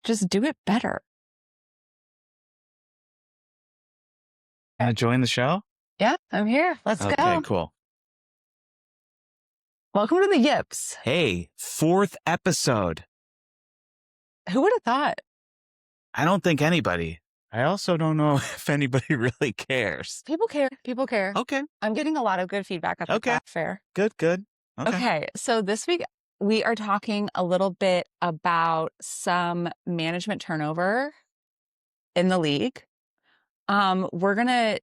Just do it better. Want to join the show? Yeah, I'm here. Let's Okay, go. cool. Welcome to the Yips. Hey, 4th episode. Who would have thought? I don't think anybody. I also don't know if anybody really cares. People care. People care. Okay, I'm getting a lot of good feedback at the Okay. craft fair. good. Okay, so this week we are talking a little bit about some management turnover in the league. We're gonna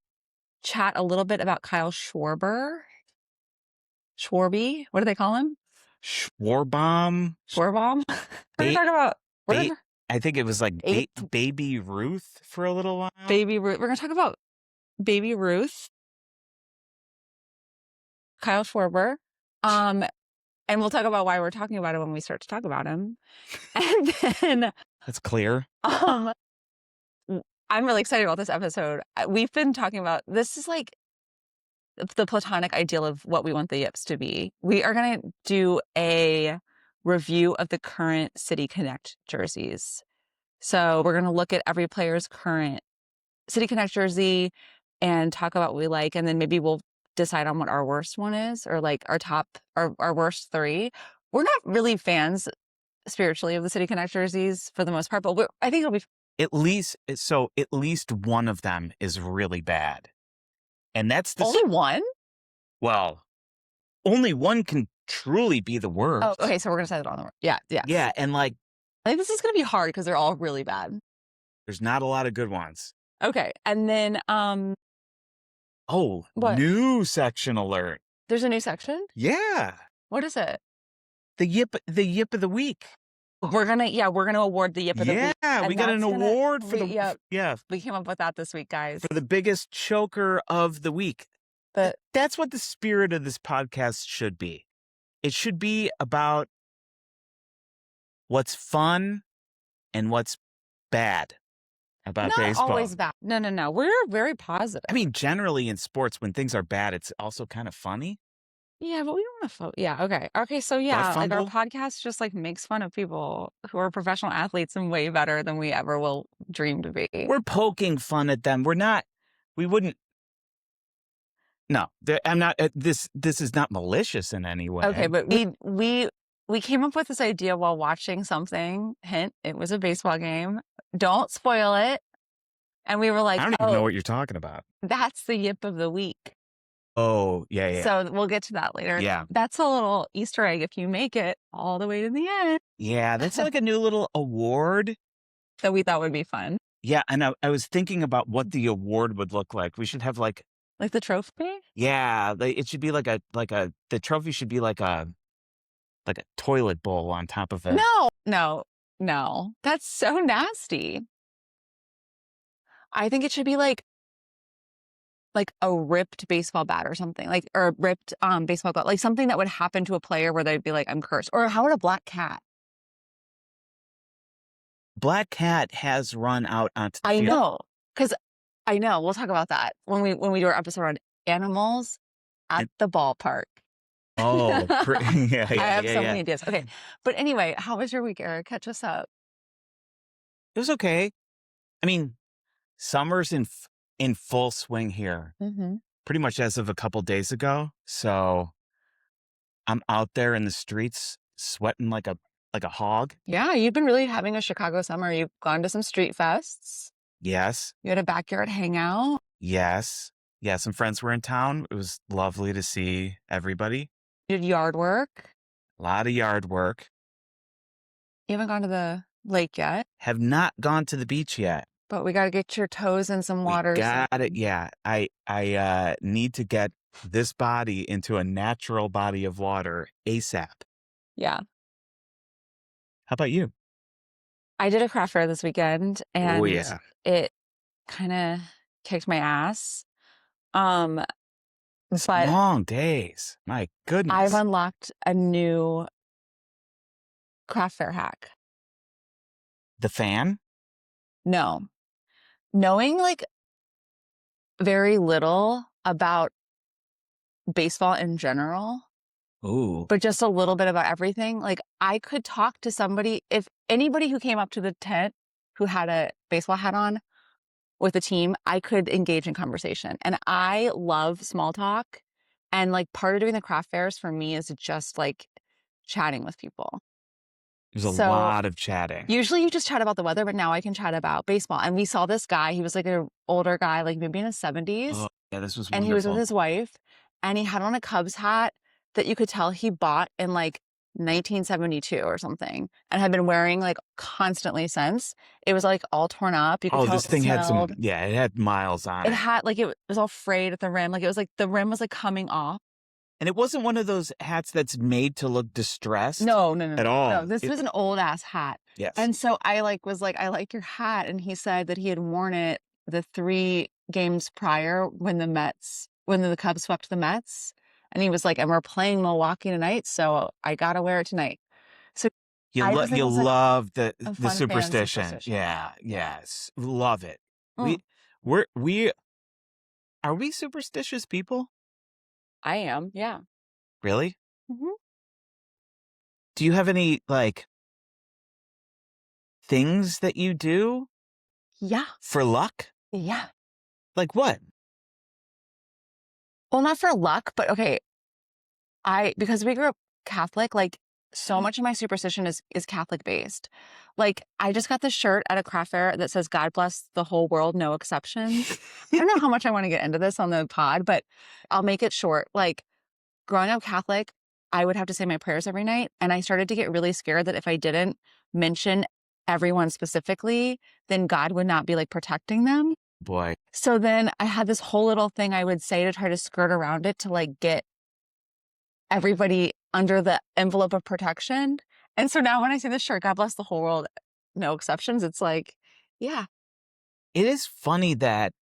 chat a little bit about Kyle Schwarber. Schwarby, what do they call him? Schwarbomb. Schwarbaum. We're gonna talk about I think it was like Eight- Baby Ruth for a little while. Baby Ruth. We're gonna talk about Baby Ruth, Kyle Schwarber. And we'll talk about why we're talking about it when we start to talk about him. And then That's clear. I'm really excited about this episode. We've been talking about this is like the platonic ideal of what we want the Yips to be. We are going to do a review of the current City Connect jerseys. So we're going to look at every player's current City Connect jersey and talk about what we like. And then maybe we'll decide on what our worst one is, or like our worst 3. We're not really fans spiritually of the City Connect jerseys for the most part, but I think it'll be At least one of them is really bad. And that's the only one. Well, only one can truly be the worst. Oh, okay. So we're gonna say that on the word. Yeah. Yeah, and like I think this is gonna be hard because they're all really bad. there's not a lot of good ones. Okay, and then Oh, what? New section alert. There's a new section. Yeah. What is it? The yip of the week. We're gonna award the Yip of the week. Yeah, we got an award for yeah. We came up with that this week, guys. for the biggest choker of the week. But That's what the spirit of this podcast should be. It should be about what's fun and what's bad about not baseball. always bad. No. We're very positive. I mean, generally in sports, when things are bad, it's also kind of funny. Yeah, but we don't want to. Yeah. Okay. So yeah, like our fumble? podcast just like makes fun of people who are professional athletes and way better than we ever will dream to be. We're poking fun at them. We wouldn't. No, I'm not. This is not malicious in any way. Okay, but we came up with this idea while watching something. Hint: it was a baseball game. Don't spoil it. And we were like, I don't even know what you're talking about. that's the Yip of the week. Oh, yeah. So we'll get to that later. Yeah. That's a little Easter egg if you make it all the way to the end. Yeah, that's like a new little award. That we thought would be fun. Yeah, and I was thinking about what the award would look like. We should have like the trophy? Yeah, it should be the trophy should be like a toilet bowl on top of it. No. That's so nasty. I think it should be like a ripped baseball bat or something, or a ripped baseball glove, like something that would happen to a player where they'd be like, I'm cursed. Or how about a black cat? Black cat has run out onto the field. I know. We'll talk about that when we do our episode on animals at the ballpark. Oh, yeah. I have so many ideas. Okay. But anyway, how was your week, Eric? Catch us up. It was okay. I mean, summer's in full swing here. Mm-hmm. Pretty much as of a couple days ago. So I'm out there in the streets sweating like a hog. Yeah, you've been really having a Chicago summer. You've gone to some street fests. Yes. You had a backyard hangout. Yes. Yeah, some friends were in town. It was lovely to see everybody. You did yard work. A lot of yard work. You haven't gone to the lake yet. Have not gone to the beach yet. But we got to get your toes in some water. Got it. Yeah. I need to get this body into a natural body of water ASAP. Yeah. How about you? I did a craft fair this weekend and it kind of kicked my ass. But long days. My goodness. I've unlocked a new craft fair hack. The fan? No. Knowing very little about baseball in general, Ooh. but just a little bit about everything. Like I could talk to somebody, if anybody who came up to the tent who had a baseball hat on with a team, I could engage in conversation. And I love small talk. And like part of doing the craft fairs for me is just like chatting with people. There's a So lot of chatting. usually you just chat about the weather, but now I can chat about baseball. And we saw this guy, he was like an older guy, like maybe in his 70s, Oh, yeah, this was and he was with wonderful. his wife, and he had on a Cubs hat that you could tell he bought in like 1972 or something and had been wearing like constantly since. It was like all torn up. You could Oh, tell this it thing had smelled. it had miles on It it. had like it was all frayed at the rim. Like it was like the rim was like coming off. And it wasn't one of those hats that's made to look distressed. No, At all. no. This was an old ass hat. Yes. And so I like was like, I like your hat. And he said that he had worn it the 3 games prior when the Cubs swept the Mets. And he was like, and we're playing Milwaukee tonight, so I gotta wear it tonight. So I just think You it's like love the a fun fan superstition. Yeah, yes. Love it. Mm, We are we superstitious people? I am, yeah. Really? Hmm. Do you have any like things that you do Yeah, for luck? yeah. Like what? Well, not for luck, but okay. Because we grew up Catholic, like so much of my superstition is Catholic based. Like I just got this shirt at a craft fair that says God bless the whole world, no exceptions. I don't know how much I want to get into this on the pod, but I'll make it short. Like growing up Catholic, I would have to say my prayers every night. And I started to get really scared that if I didn't mention everyone specifically, then God would not be like protecting them. Boy. So then I had this whole little thing I would say to try to skirt around it to like get everybody under the envelope of protection. And so now when I see this shirt, God bless the whole world, no exceptions, it's like, yeah. It is funny that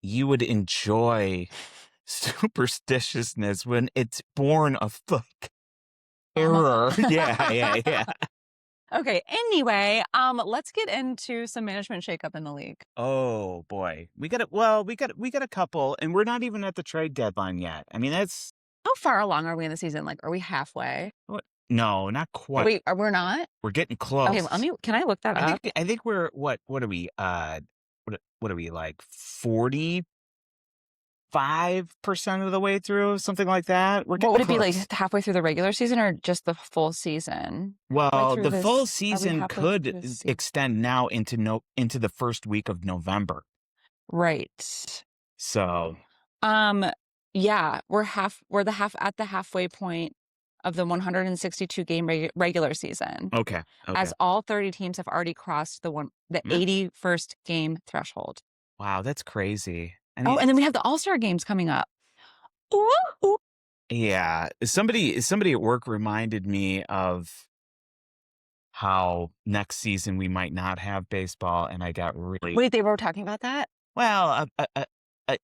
you would enjoy superstitiousness when it's born of like error. Yeah. Okay, anyway, let's get into some management shakeup in the league. Oh boy. We got a couple, and we're not even at the trade deadline yet. I mean, that's How far along are we in the season? Like, are we halfway? what no, not quite. Wait, we're not? We're getting close. Okay, can I look that up? I think we're what are we what are we like 45% of the way through, something like that? We're What would it be close. like halfway through the regular season or just the full season? Well, through the this- full are we season halfway could through this season? extend now into the first week of November. Right. So, Yeah, we're at the halfway point of the 162 game regular season, okay. as all 30 teams have already crossed the Yeah. 81st game threshold. Wow, that's crazy. I Oh, mean, and then we have the All-Star games coming up. Ooh, ooh. yeah, somebody at work reminded me of how next season we might not have baseball, and I got really Wait, they were talking about that? well.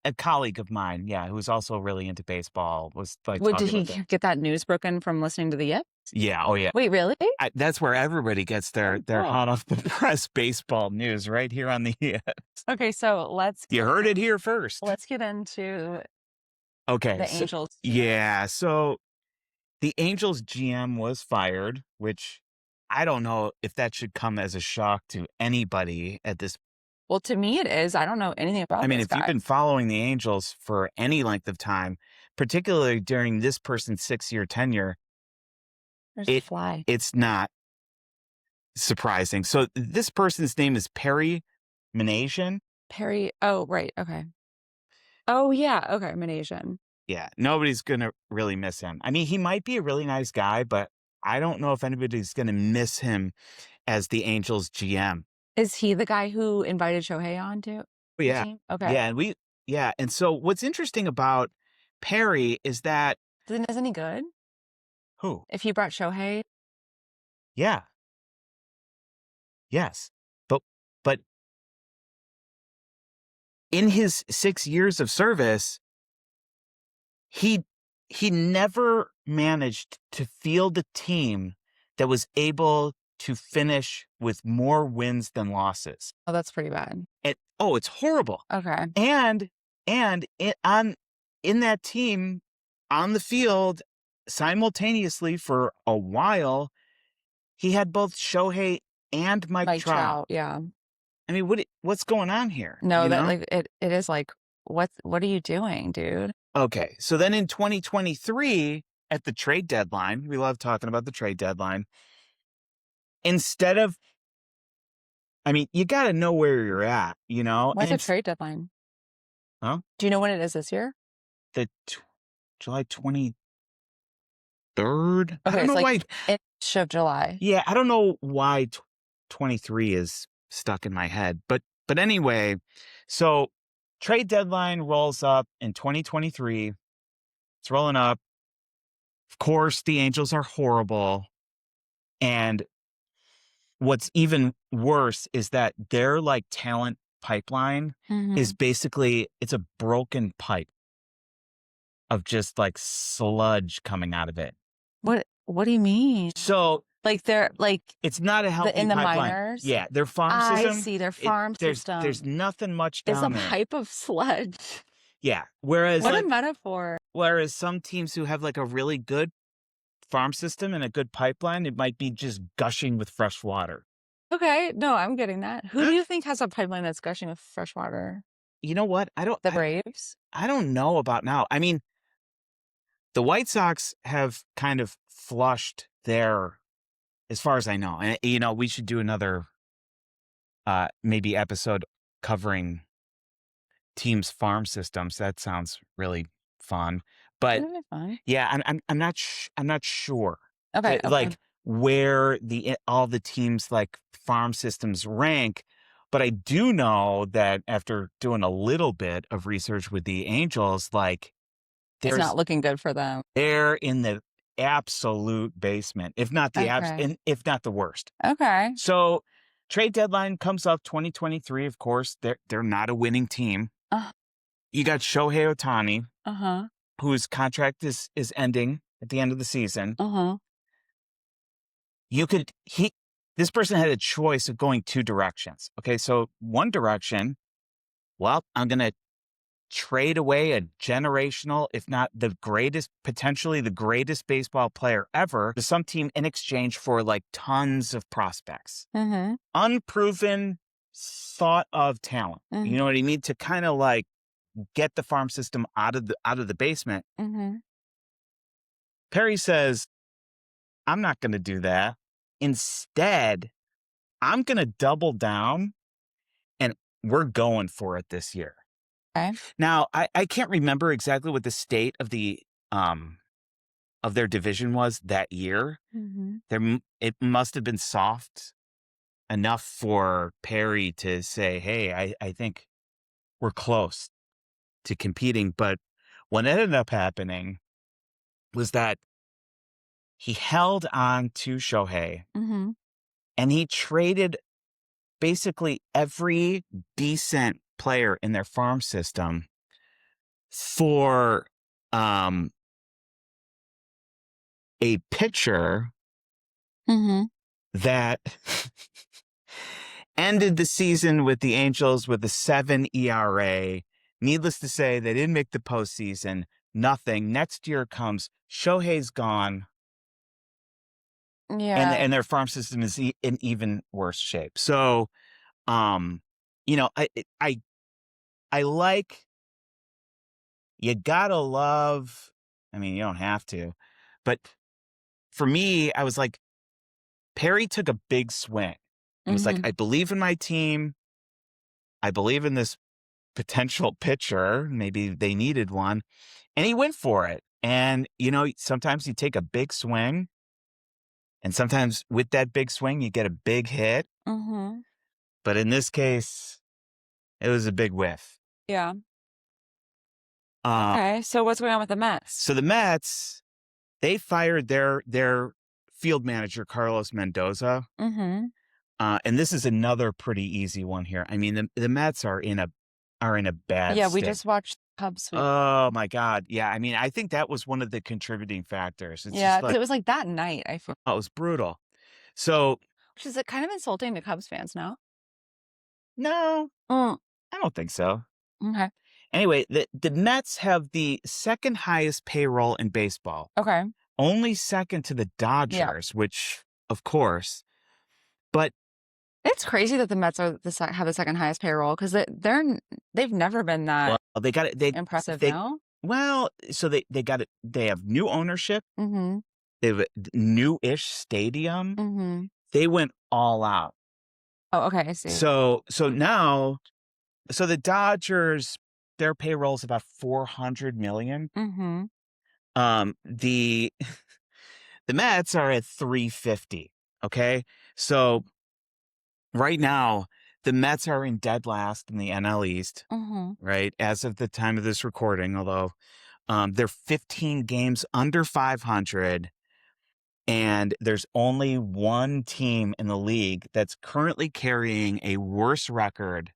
A colleague of mine, yeah, who's also really into baseball, was like, Wait, did talking he about that. get that news broken from listening to the Yips? Yeah, oh yeah. Wait, really? That's where everybody gets their Oh, cool. hot off the press baseball news, right here on the. Okay, so You heard it here first. let's get into Okay, the so- Angels. yeah. So the Angels GM was fired, which I don't know if that should come as a shock to anybody at this. Well, to me it is. I don't know anything about I mean, this if you've guy. been following the Angels for any length of time, particularly during this person's 6-year tenure, There's a fly. it's not surprising. So this person's name is Perry Manasian. Perry. Oh, right. Okay. Oh, yeah. Okay. Manasian. Yeah, nobody's going to really miss him. I mean, he might be a really nice guy, but I don't know if anybody's going to miss him as the Angels GM. Is he the guy who invited Shohei on to the Yeah. team? Okay. Yeah. And so what's interesting about Perry is that Then isn't he good? who? If he brought Shohei? Yeah. Yes. But in his 6 years of service, he never managed to field a team that was able to finish with more wins than losses. Oh, that's pretty bad. It's horrible. Okay. And in that team on the field, simultaneously for a while, he had both Shohei and Mike Mike Trout. Trout, yeah. I mean, what's going on here? No, You that know? like it is like, what are you doing, dude? Okay. So then in 2023, at the trade deadline, we love talking about the trade deadline. Instead of, I mean, you got to know where you're at, you know? What's the trade deadline? Huh? Do you know when it is this year? The July 23rd? I Okay, don't it's know like why. inch of July. Yeah, I don't know why 23 is stuck in my head. But anyway, so trade deadline rolls up in 2023. It's rolling up. Of course, the Angels are horrible. And what's even worse is that their like talent pipeline is Mhm. basically it's a broken pipe of just like sludge coming out of it. What do you mean? So Like they're like it's not a the healthy in the pipeline. minors? Yeah, their farm I system, see their farm there's system nothing much is a down there. pipe of sludge. Yeah. Whereas What a like metaphor. some teams who have like a really good farm system and a good pipeline, it might be just gushing with fresh water. Okay, no, I'm getting that. Who do Huh? you think has a pipeline that's gushing with fresh water? You know what? The Braves? I don't know about now. I mean, the White Sox have kind of flushed their, as far as I know. And you know, we should do another maybe episode covering teams' farm systems. That sounds really fun. But That'd be fun. yeah, I'm not sure. Okay, okay. Like where all the teams like farm systems rank, but I do know that after doing a little bit of research with the Angels, like It's not looking good for them. they're in the absolute basement, if not the Okay. if not the worst. Okay. So trade deadline comes up 2023. Of course, they're not a winning team. Uh, You got Shohei Ohtani, uh-huh. whose contract is ending at the end of the season. Uh-huh. You could this person had a choice of going two directions. Okay, so one direction, well, I'm gonna trade away a generational, if not the greatest, potentially the greatest baseball player ever to some team in exchange for like tons of prospects. Mm-hmm. Unproven, thought of talent. Mm-hmm. You know what I mean? To kind of like get the farm system out of the basement. Mm-hmm. Perry says, I'm not going to do that. Instead, I'm going to double down and we're going for it this year. Okay. Now, I can't remember exactly what the state of the of their division was that year. Mm-hmm. It must have been soft enough for Perry to say, "Hey, I think we're close to competing." But what ended up happening was that he held on to Shohei Mm-hmm. and he traded basically every decent player in their farm system for a pitcher Mm-hmm. that ended the season with the Angels with a 7 ERA. Needless to say, they didn't make the postseason. Nothing. Next year comes, Shohei's gone, Yeah. and their farm system is in even worse shape. So, you know, I like, you gotta love. I mean, you don't have to, but for me, I was like, Perry took a big swing. It was like, Mm-hmm. I believe in my team. I believe in this potential pitcher. Maybe they needed one. And he went for it. And, you know, sometimes you take a big swing. And sometimes with that big swing, you get a big hit. Mm-hmm. But in this case, it was a big whiff. Yeah. Uh, Okay. So what's going on with the Mets? so the Mets, they fired their field manager, Carlos Mendoza. Mm-hmm. And this is another pretty easy one here. I mean, the Mets are in a bad Yeah, we state. just watched Cubs sweep. Oh my God. Yeah. I mean, I think that was one of the contributing factors. It's Yeah, just 'cause like, it was like that night, I feel. oh, it was brutal. So Which is kind of insulting to Cubs fans now. no, Mm. I don't think so. Okay. Anyway, the Mets have the second highest payroll in baseball. Okay. only second to the Yeah. Dodgers, which, of course, but It's crazy that the Mets are have the second highest payroll because they've never been well, that they got it. impressive, They no? well, so they got it. They have new ownership. Mhm. They have a new-ish stadium. Mhm. They went all out. Oh, okay, I see. So now, so the Dodgers, their payroll is about 400 million. Mhm. The the Mets are at 350. Okay, so right now the Mets are in dead last in the NL East. Mhm. Right as of the time of this recording, although they're 15 games under 500. And there's only one team in the league that's currently carrying a worse record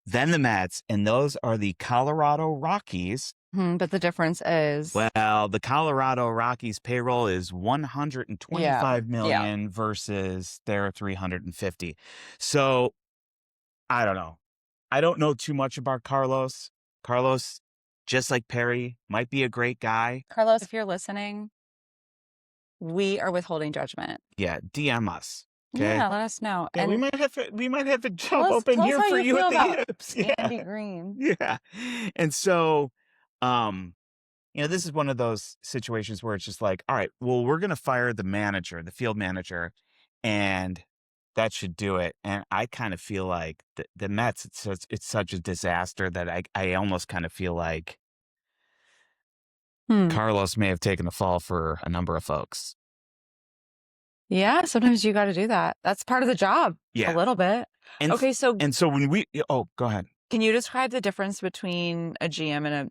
than the Mets, and those are the Colorado Rockies. Mhm, but the difference is Well, the Colorado Rockies payroll is yeah. 125 Yeah. million versus their 350. So I don't know. I don't know too much about Carlos. Carlos, just like Perry, might be a great guy. Carlos, if you're listening, we are withholding judgment. Yeah, DM us. Okay. Yeah, let us know. Yeah, And we might have a job open tell us here how for you you feel at the about Yips. Yeah. Andy Green. Yeah. And so, um, this is one of those situations where it's just like, all right, well, we're going to fire the manager, the field manager, and that should do it. And I kind of feel like the Mets, it's such a disaster that I almost kind of feel like Hmm. Carlos may have taken the fall for a number of folks. Yeah, sometimes you gotta do that. That's part of the job, a Yeah. little bit. And, Okay, so and so when oh, go ahead. can you describe the difference between a GM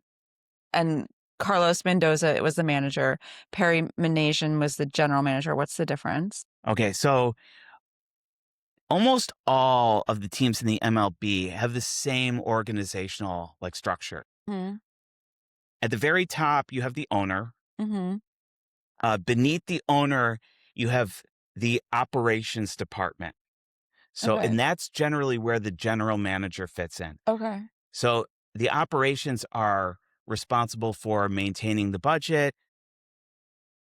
and Carlos Mendoza was the manager, Perry Manasian was the general manager. What's the difference? Okay. So almost all of the teams in the MLB have the same organizational like structure. Mhm. At the very top, you have the owner. Mhm. Beneath the owner, you have the operations department. So, Okay. and that's generally where the general manager fits in. Okay. So, the operations are responsible for maintaining the budget,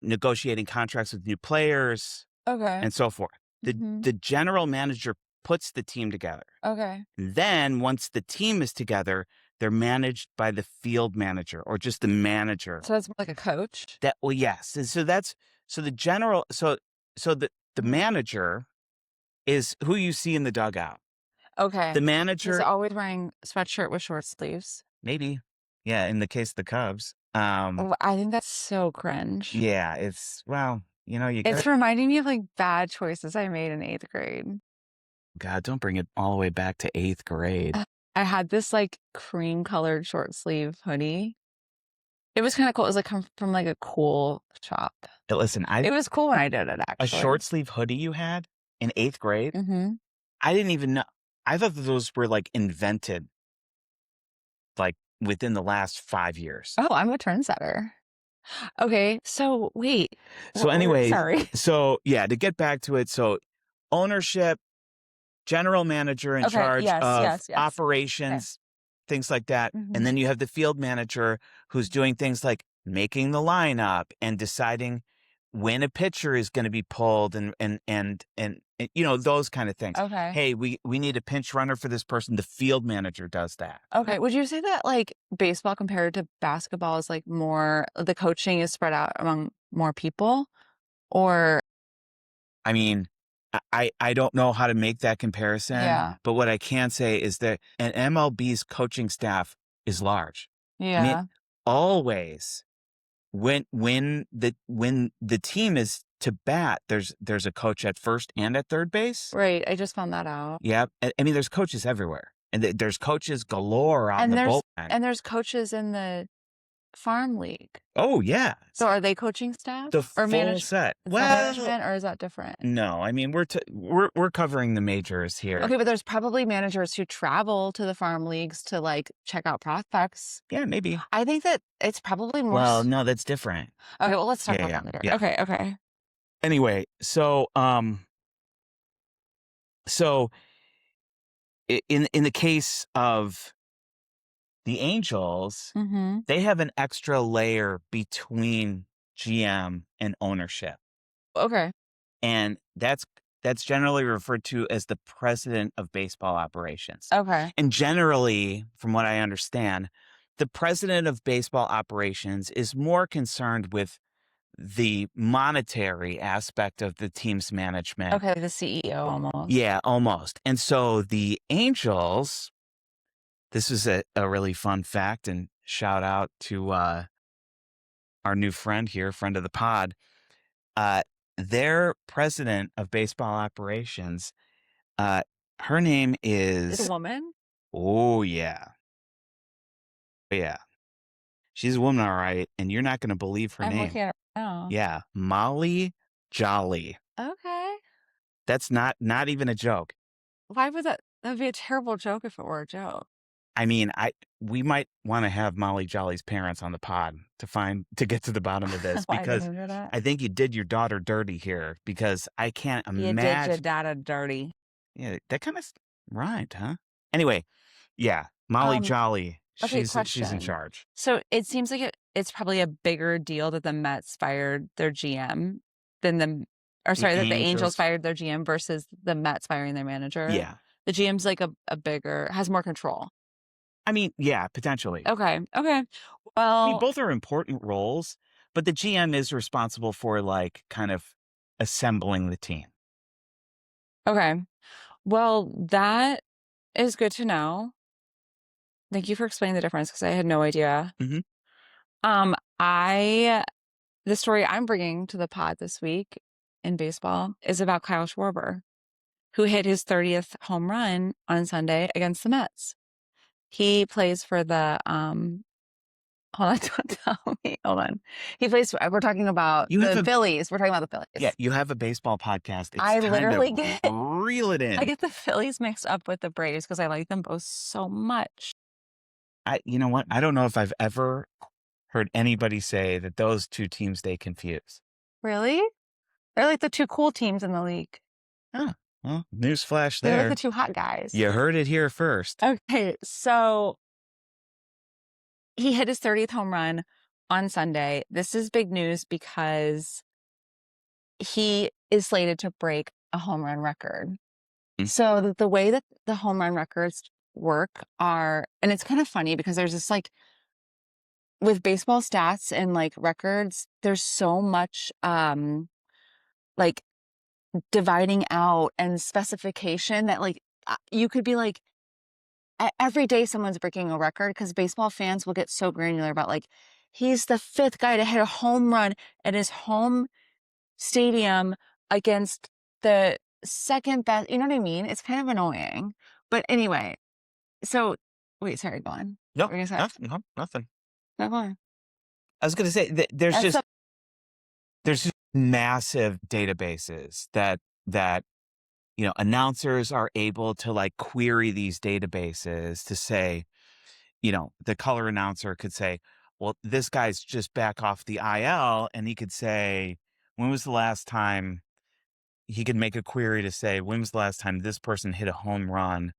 negotiating contracts with new players, Okay. and so forth. Mhm. The general manager puts the team together. Okay. Then once the team is together, they're managed by the field manager or just the manager. So that's more like a coach? That well, yes. And so that's so the general so the Mhm. manager is who you see in the dugout. The Okay. He's manager, always wearing sweatshirt with short sleeves. maybe. Yeah, in the case of the Cubs. Oh, I think that's so cringe. Yeah, it's well, you It's got reminding me of, like, bad choices I made in 8th grade. God, don't bring it all the way back to 8th grade. I had this, like, cream-colored short sleeve hoodie. It was kinda cool. It was, like, come from, like, a cool shop. Listen, It was cool when I did it, a actually. short sleeve hoodie you had in 8th grade? Mhm. I didn't even know. I thought that those were like invented like within the last 5 years. Oh, I'm a trendsetter. Okay, so wait. So anyways, Sorry. so yeah, to get back to it, so ownership, general manager in Okay, charge yes, of yes, yes. Okay. operations, things like that. And Mhm. then you have the field manager who's doing things like making the lineup and deciding when a pitcher is going to be pulled and those kind of things. Okay. Hey, we need a pinch runner for this person. The field manager does that. Okay, would you say that, like, baseball compared to basketball is, like, more the coaching is spread out among more people? Or I mean, I don't know how to make that comparison, yeah. but what I can say is that an MLB's coaching staff is large. I mean, Yeah. always when the team is to bat, there's a coach at first and at third base. Right, I just found that out. Yeah, I mean, there's coaches everywhere, and there's coaches galore out in And the there's bullpen. and there's coaches in the farm league. Oh yeah, So are they coaching staff the or full set. is that Well, management or is that different? no, I mean we're covering the majors here. Okay, but there's probably managers who travel to the farm leagues to, like, check out prospects. Yeah, maybe. I think that it's probably more Well, no, that's different. okay, well, let's talk Yeah, about yeah, that later. yeah. Okay, okay. Anyway, so in the case of the Angels, Mhm. they have an extra layer between GM, and ownership. Okay. And that's generally referred to as the president of baseball operations. Okay. And generally, from what I understand, the president of baseball operations is more concerned with the monetary aspect of the team's management. Okay, like the CEO almost. Yeah, almost. And so the Angels, this is a really fun fact, and shout out to our new friend here, friend of the pod. Uh, their president of baseball operations, uh, her name It's a is, woman? oh yeah, yeah. She's a woman, all right, and you're not going to believe her I'm name. looking at it right now. Yeah, Molly Jolly. Okay. That's not even a joke. Why would that'd be a terrible joke if it were a joke. I mean, we might want to have Molly Jolly's parents on the pod to get to the bottom of this, Why did because he do that? I think you did your daughter dirty here, because I can't You did your imagine. dada dirty. Yeah, that kind of rhymed, huh? Anyway, yeah, Molly Um, Jolly, okay, she's in question. charge. So it seems like it's probably a bigger deal that the Mets fired their GM than The that the Angels Angels, fired their GM versus the Mets firing their manager. yeah. The GM's like a bigger, has more control. I mean, yeah, potentially. Okay. Okay. I mean, Well, both are important roles, but the GM is responsible for, like, kind of assembling the team. okay. Well, that is good to know. Thank you for explaining the difference because I had no idea. Mhm. Um, I the story I'm bringing to the pod this week in baseball is about Kyle Schwarber, who hit his 30th home run on Sunday against the Mets. He plays for the hold on, don't tell me. Hold on. He plays. We're talking about You have the a Phillies. We're talking about the Phillies. Yeah, you have a baseball podcast. It's I time literally to get reel it I in. get the Phillies mixed up with the Braves because I like them both so much. You know what? I don't know if I've ever heard anybody say that those two teams they confuse. Really? They're like the two cool teams in the league. Huh. Well, newsflash They're like there. the two hot guys. You heard it here first. Okay, so he hit his 30th home run on Sunday. This is big news because he is slated to break a home run record. Mm. So the way that the home run records work are, and it's kind of funny because there's this like with baseball stats and like records, there's so much like dividing out and specification that like you could be like every day someone's breaking a record because baseball fans will get so granular about like he's the fifth guy to hit a home run at his home stadium against the second best. You know what I mean? It's kind of annoying. But anyway, so wait, sorry, go on. No, What were you gonna say? nothing. No, nothing. No, go on. I was going to say that there's That's just massive databases that announcers are able to, like, query these databases to say, the color announcer could say, well, this guy's just back off the IL, and he could say, when was the last time he could make a query to say, when was the last time this person hit a home run,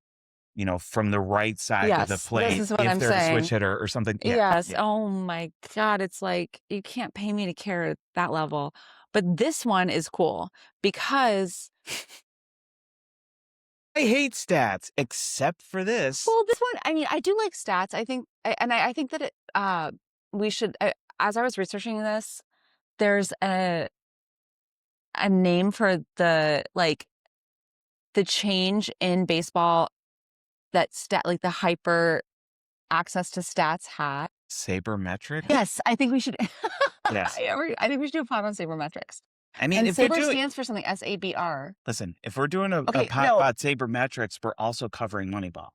from the right side of the yes, this plate, is what if I'm they're a saying. switch hitter or something. Yeah. Yes. Yeah. Oh my God. It's like you can't pay me to care at that level. But this one is cool because I hate stats except for this. well, this one, I mean, I do like stats. I think, and I think that we should. As I was researching this, there's a name for the like the change in baseball that like the hyper access to stats had. Sabermetric? Yes, I think we should. Yes. I think we should do a pod on sabermetrics. I mean, And if we're saber doing stands for something. SABR. listen, if we're doing a Okay, pot no. about sabermetrics, we're also covering Moneyball.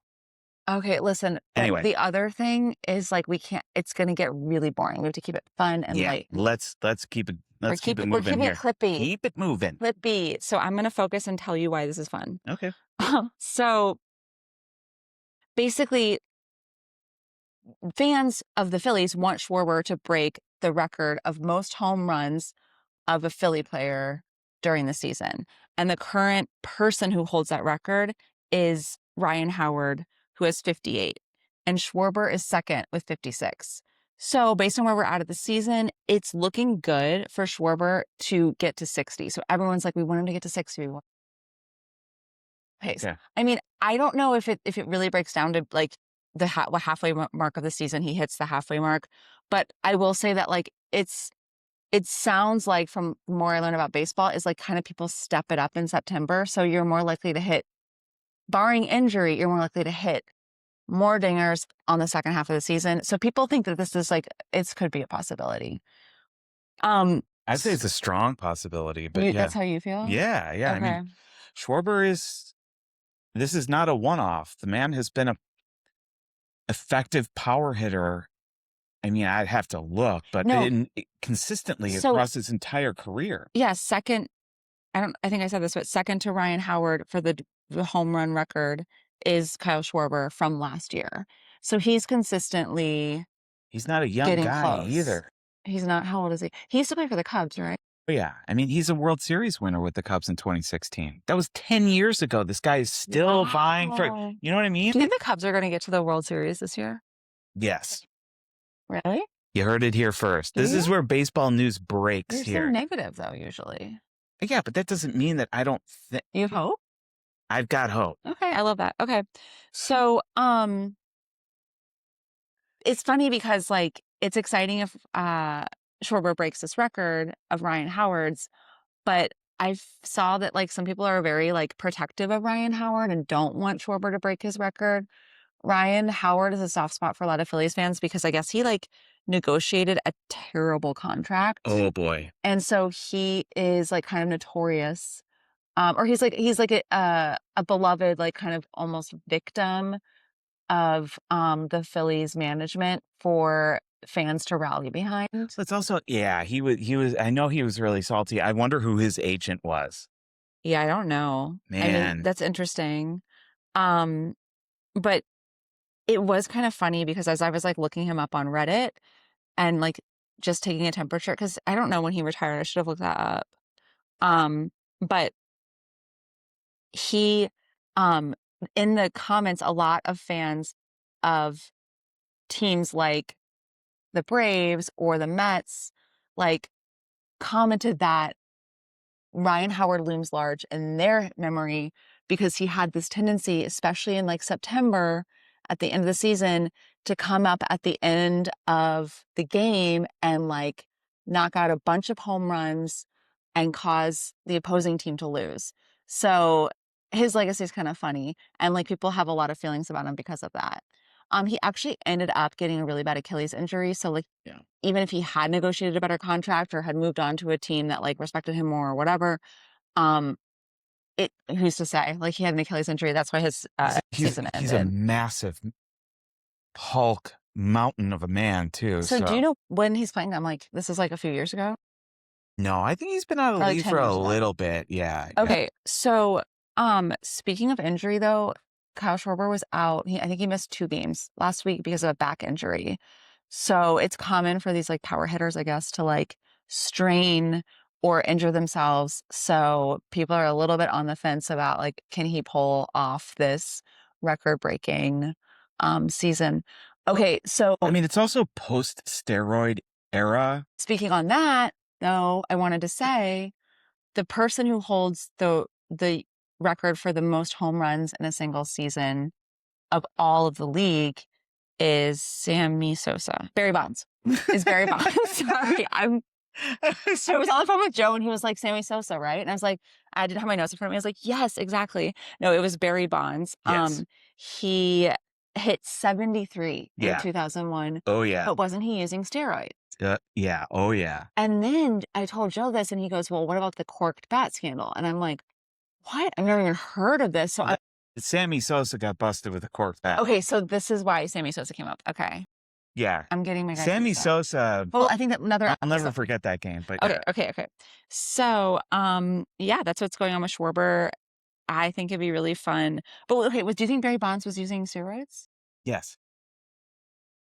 Okay, listen. But Anyway. the other thing is like we can't. It's going to get really boring. We have to keep it fun and Yeah, light. let's keep it We're moving keeping here. it clippy. Keep it moving. Clippy. So I'm going to focus and tell you why this is fun. Okay. So basically, fans of the Phillies want Schwarber to break the record of most home runs of a Philly player during the season. And the current person who holds that record is Ryan Howard, who has 58. And Schwarber is second with 56. So based on where we're at the season, it's looking good for Schwarber to get to 60. So everyone's like, we want him to get to 60. We want pace. Yeah. I mean, I don't know if it really breaks down to like the halfway mark of the season. He hits the halfway mark, but I will say that like it sounds like from more I learn about baseball is like kind of people step it up in September. So you're more likely to hit, barring injury, you're more likely to hit more dingers on the second half of the season. So people think that this is like, it could be a possibility. I'd say it's a strong possibility, but yeah. That's how you feel? Yeah, yeah. I mean, Okay. Schwarber this is not a one-off. The man has been a effective power hitter. I mean, I'd have to look, but No, consistently so across his entire career. yeah, second, I think I said this, but second to Ryan Howard for the home run record is Kyle Schwarber from last year. So he's consistently He's not a young getting guy close. either. He's not, how old is he? He used to play for the Cubs, right? But yeah, I mean, he's a World Series winner with the Cubs in 2016. That was 10 years ago. This guy is still vying for, Wow. you know what I mean? Do you think the Cubs are going to get to the World Series this year? Yes. Really? You heard it here first. Do This is you? where baseball news breaks You're so here. negative though, usually. Yeah, but that doesn't mean that I don't think You have hope? I've got hope. Okay, I love that. Okay. So, it's funny because like it's exciting if Schwarber breaks this record of Ryan Howard's, but I saw that like some people are very like protective of Ryan Howard and don't want Schwarber to break his record. Ryan Howard is a soft spot for a lot of Phillies fans because I guess he like negotiated a terrible contract. Oh boy. And so he is like kind of notorious. Or he's like a beloved, like kind of almost victim of the Phillies management for fans to rally behind. It's also, yeah, I know he was really salty. I wonder who his agent was. Yeah, I don't know. I mean, Man. that's interesting. Um, but it was kind of funny because as I was like looking him up on Reddit and like just taking a temperature, because I don't know when he retired. I should have looked that up. But he um in the comments, a lot of fans of teams like the Braves or the Mets like commented that Ryan Howard looms large in their memory because he had this tendency, especially in like September at the end of the season, to come up at the end of the game and like knock out a bunch of home runs and cause the opposing team to lose. So his legacy is kind of funny. And like people have a lot of feelings about him because of that. He actually ended up getting a really bad Achilles injury. So like Yeah. even if he had negotiated a better contract or had moved on to a team that like respected him more or whatever, um, who's to say? Like he had an Achilles injury, that's why his season He's a ended. massive Hulk mountain of a man too. So do you know when he's playing? I'm like, this is like a few years ago? No, I think he's been out of Or the like league 10 for a years ago? little bit. Yeah. Yeah. Okay, so speaking of injury though, Kyle Schwarber was out. I think he missed 2 games last week because of a back injury. So it's common for these like power hitters, I guess, to like strain or injure themselves. So people are a little bit on the fence about like, can he pull off this record-breaking season? Okay, so I mean, it's also post-steroid era. speaking on that, though, I wanted to say the person who holds the record for the most home runs in a single season of all of the league is Sammy Sosa. Barry Bonds. Is Barry Bonds. Sorry. I was on the phone with Joe and he was like, Sammy Sosa, right? And I was like, I didn't have my notes in front of me. I was like, yes, exactly. No, it was Barry Bonds. Yes. He hit 73 in Yeah. 2001. Oh yeah. But wasn't he using steroids? Yeah. Oh yeah. And then I told Joe this and he goes, well, what about the corked bat scandal? And I'm like, what? I've never even heard of this. So Sammy Sosa got busted with a cork bat. okay, so this is why Sammy Sosa came up. Okay. Yeah. I'm getting my guys Sammy mixed up. Sosa. Well, I think that another I'll never episode- forget that game. But Okay, okay. So, yeah, that's what's going on with Schwarber. I think it'd be really fun. But okay, do you think Barry Bonds was using steroids? yes.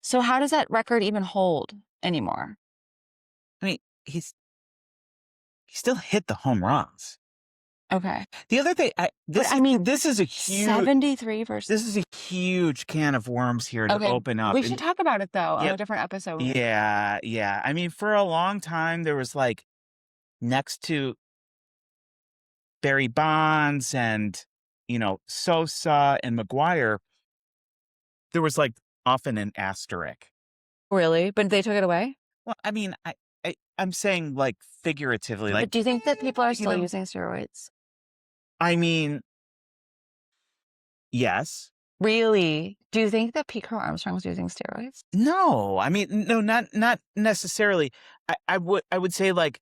So how does that record even hold anymore? I mean, he still hit the home runs. Okay. The other thing, But I mean, this is a huge 73 versus. this is a huge can of worms here to Okay, open up. we should And talk about it though on yep, a different episode. yeah. I mean, for a long time there was like next to Barry Bonds and Sosa and McGuire, there was like often an asterisk. Really? But they took it away? Well, I mean, I'm saying like figuratively, like But do you think that people are you still know, using steroids? I mean, yes. Really? Do you think that Pete Crow Armstrong was using steroids? No, I mean, no, not necessarily. I would say like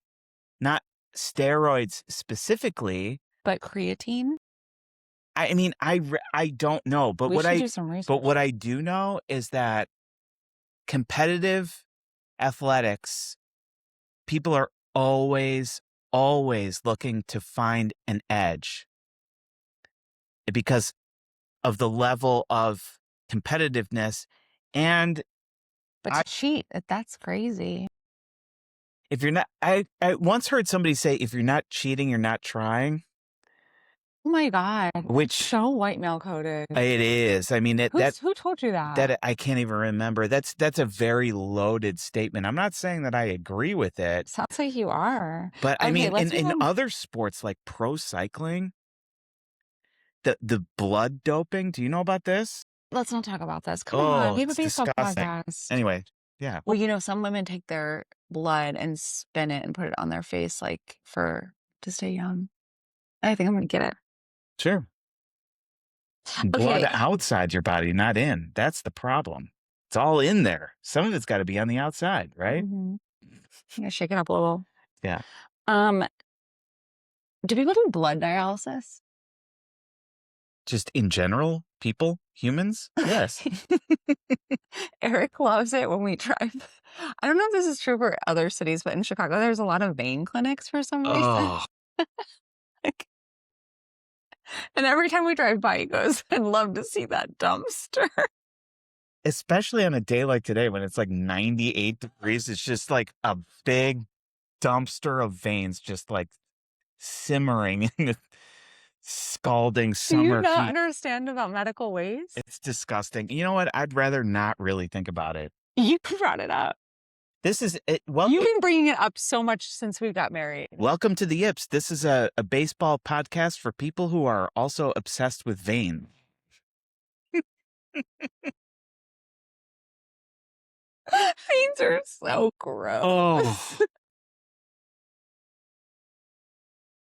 not steroids specifically. But creatine? I mean, I don't know, but We should do some research. what I do know is that competitive athletics, people are always looking to find an edge because of the level of competitiveness. And But I to cheat, that's crazy. if you're not I once heard somebody say, if you're not cheating, you're not trying, Oh my God. That's which so white male coded. it is. I mean, Who told you that? that I can't even remember. That's a very loaded statement. I'm not saying that I agree with it, Sounds like you are. but I Okay, mean, let's in move on. other sports like pro cycling, the blood doping. Do you know about this? Let's not talk about this. Come on. Oh, We have a it's baseball disgusting. podcast. Anyway, yeah. Well, some women take their blood and spin it and put it on their face, like to stay young. I think I'm gonna get it. Sure. Blood Okay. outside your body, not in. That's the problem. It's all in there. Some of it's got to be on the outside, right? Mhm. Yeah, shake it up a little. Yeah. Do people do blood dialysis? Just in general, people, humans? Yes. Eric loves it when we drive. I don't know if this is true for other cities, but in Chicago, there's a lot of vein clinics for some reason. Oh, Like, and every time we drive by, he goes, I'd love to see that dumpster. especially on a day like today when it's like 98 degrees. It's just like a big dumpster of veins just like simmering in the scalding Do summer you not heat. understand about medical waste? It's disgusting. You know what? I'd rather not really think about it. You brought it up. This is it. You've been bringing it up so much since we got married. Welcome to the Yips. This is a baseball podcast for people who are also obsessed with vein. Veins are so gross. Oh.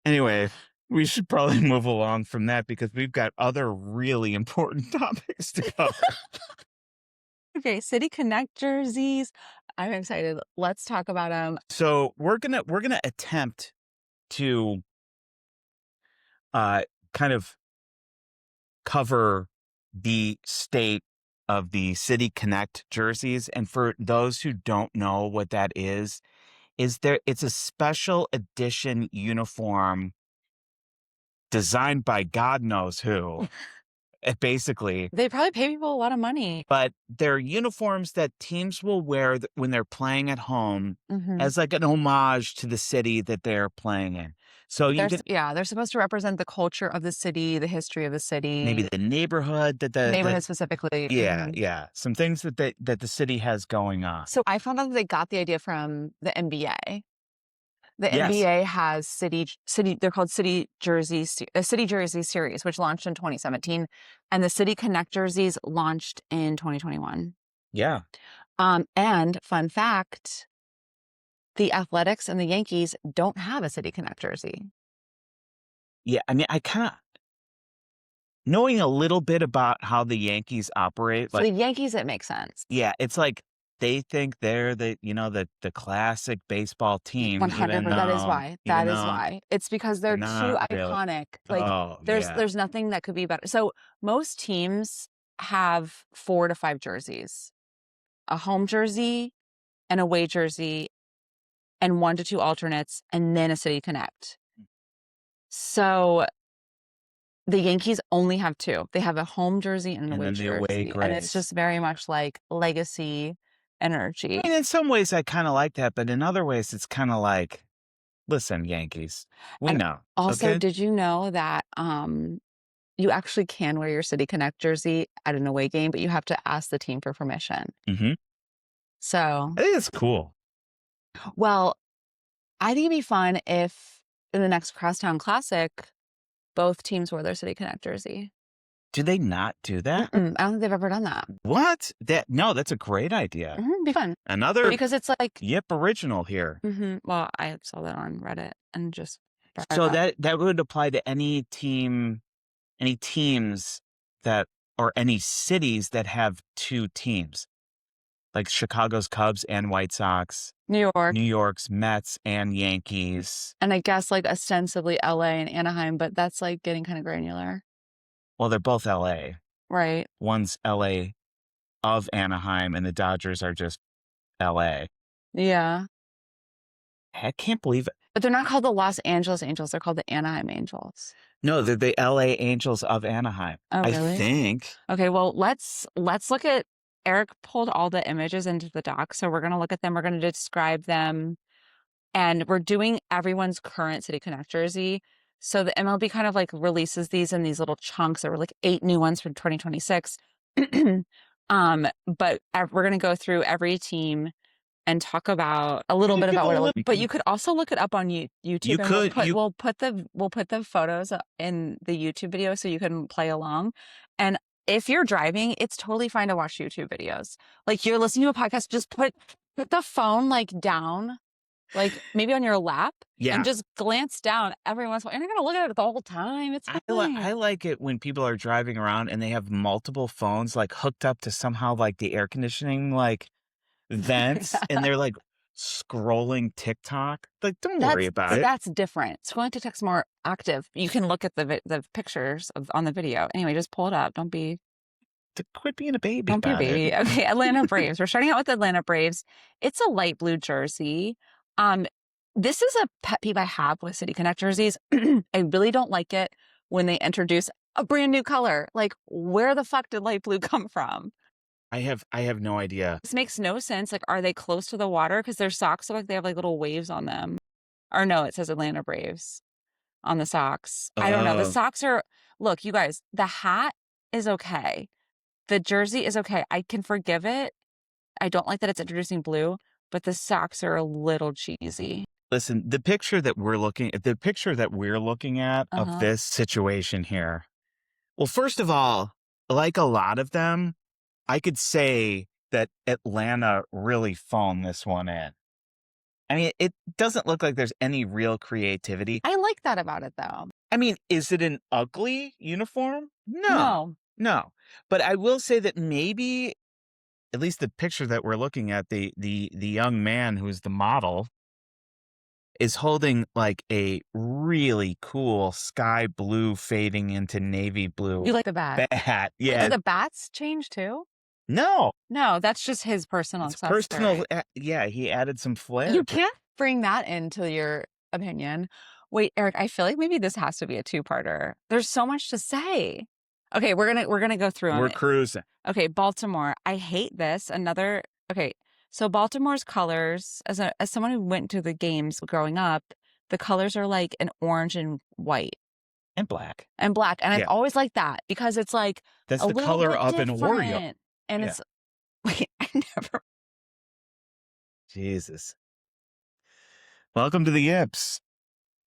Anyway, we should probably move along from that because we've got other really important topics to cover. Okay, City Connect jerseys. I'm excited. Let's talk about them. So we're gonna attempt to kind of cover the state of the City Connect jerseys. And for those who don't know what that is it's a special edition uniform designed by God knows who, basically. They probably pay people a lot of money. But they're uniforms that teams will wear when they're playing at home as like an homage to the city that they're playing in. So they're supposed to represent the culture of the city, the history of the city, maybe the neighborhood that the neighborhood specifically. yeah, some things that the city has going on. So I found out that they got the idea from the NBA. The Yes. NBA has city. They're called City Jersey series, which launched in 2017, and the City Connect jerseys launched in 2021. Yeah. And fun fact, the Athletics and the Yankees don't have a City Connect jersey. Yeah, I mean, I kind of knowing a little bit about how the Yankees operate. For Like, the Yankees, it makes sense. yeah, it's like they think they're the classic baseball team. 100%. That is why. That is why. It's because they're too not really. iconic. Like there's nothing that could be better. So most teams have 4 to 5 jerseys, a home jersey, an away jersey, and 1 to 2 alternates, and then a City Connect. So the Yankees only have 2. They have a home jersey and an away jersey. And it's just very much like legacy energy. I mean, in some ways I kind of like that, but in other ways it's kind of like, Listen, Yankees, we And know, also, okay? did you know that you actually can wear your City Connect jersey at an away game, but you have to ask the team for permission. Mhm. So, I think it's cool. well, I think it'd be fun if in the next Crosstown Classic, both teams wore their City Connect jersey. Do they not do that? I don't think they've ever done that. What? No, that's a great idea. Be fun Another because it's like, Yip original here. well, I saw that on Reddit and just brought it So up. that would apply to any teams that or any cities that have 2 teams, like Chicago's Cubs and White Sox, New York, New York's Mets and Yankees. and I guess like ostensibly LA and Anaheim, but that's like getting kind of granular, Well, they're both LA. right? One's LA of Anaheim, and the Dodgers are just LA. Yeah. I can't believe it. But they're not called the Los Angeles Angels, they're called the Anaheim Angels. No, they're the LA Angels of Anaheim. Oh, I really? think. Okay, well, let's look at Eric pulled all the images into the doc, so we're gonna look at them, we're gonna describe them, and we're doing everyone's current City Connect jersey. So the MLB kind of like releases these in these little chunks. There were like 8 new ones for 2026. But we're gonna go through every team and talk about a little bit about what it looks. But you could also look it up on YouTube. You And could. we'll put the photos in the YouTube video so you can play along. And if you're driving, it's totally fine to watch YouTube videos. Like you're listening to a podcast, just put the phone like down, like maybe on your lap, Yeah. and just glance down every once in a while. You're not gonna look at it the whole time. It's fine. I like it when people are driving around and they have multiple phones like hooked up to somehow like the air conditioning like vents and they're like scrolling TikTok. Like, don't worry about it. That's different. Scrolling TikTok's more active. You can look at the pictures on the video. Anyway, just pull it up. Quit being a baby. Don't be a about baby. it. Okay, Atlanta Braves. We're starting out with Atlanta Braves. It's a light blue jersey. This is a pet peeve I have with City Connect jerseys. I really don't like it when they introduce a brand new color. Like, where the fuck did light blue come from? I have no idea. This makes no sense. Like, are they close to the water? Because their socks look like they have like little waves on them. Or no, it says Atlanta Braves on the socks. I don't know. The socks are, look, you guys, the hat is okay. The jersey is okay. I can forgive it. I don't like that it's introducing blue, but the socks are a little cheesy. Listen, the picture that we're looking at of this situation here. Well, first of all, like a lot of them, I could say that Atlanta really phoned this one in. I mean, it doesn't look like there's any real creativity. I like that about it, though. I mean, is it an ugly uniform? No. But I will say that maybe, at least the picture that we're looking at, the young man who's the model is holding like a really cool sky blue fading into navy blue. You like the bat? Bat. Wait, Yeah. did the bats change too? No. No, that's just his personal accessory. Yeah, he added some flair. You can't bring that into your opinion. Wait, Eric, I feel like maybe this has to be a two-parter. There's so much to say. Okay, we're gonna go through 'em. We're cruising. Okay, Baltimore. I hate this. Okay, so Baltimore's colors, as someone who went to the games growing up, the colors are like an orange and white And black. and black, and Yeah. I've always liked that because it's like That's a the little color bit of an Oreo. different. And Yeah. it's wait, I never. Jesus. Welcome to the Yips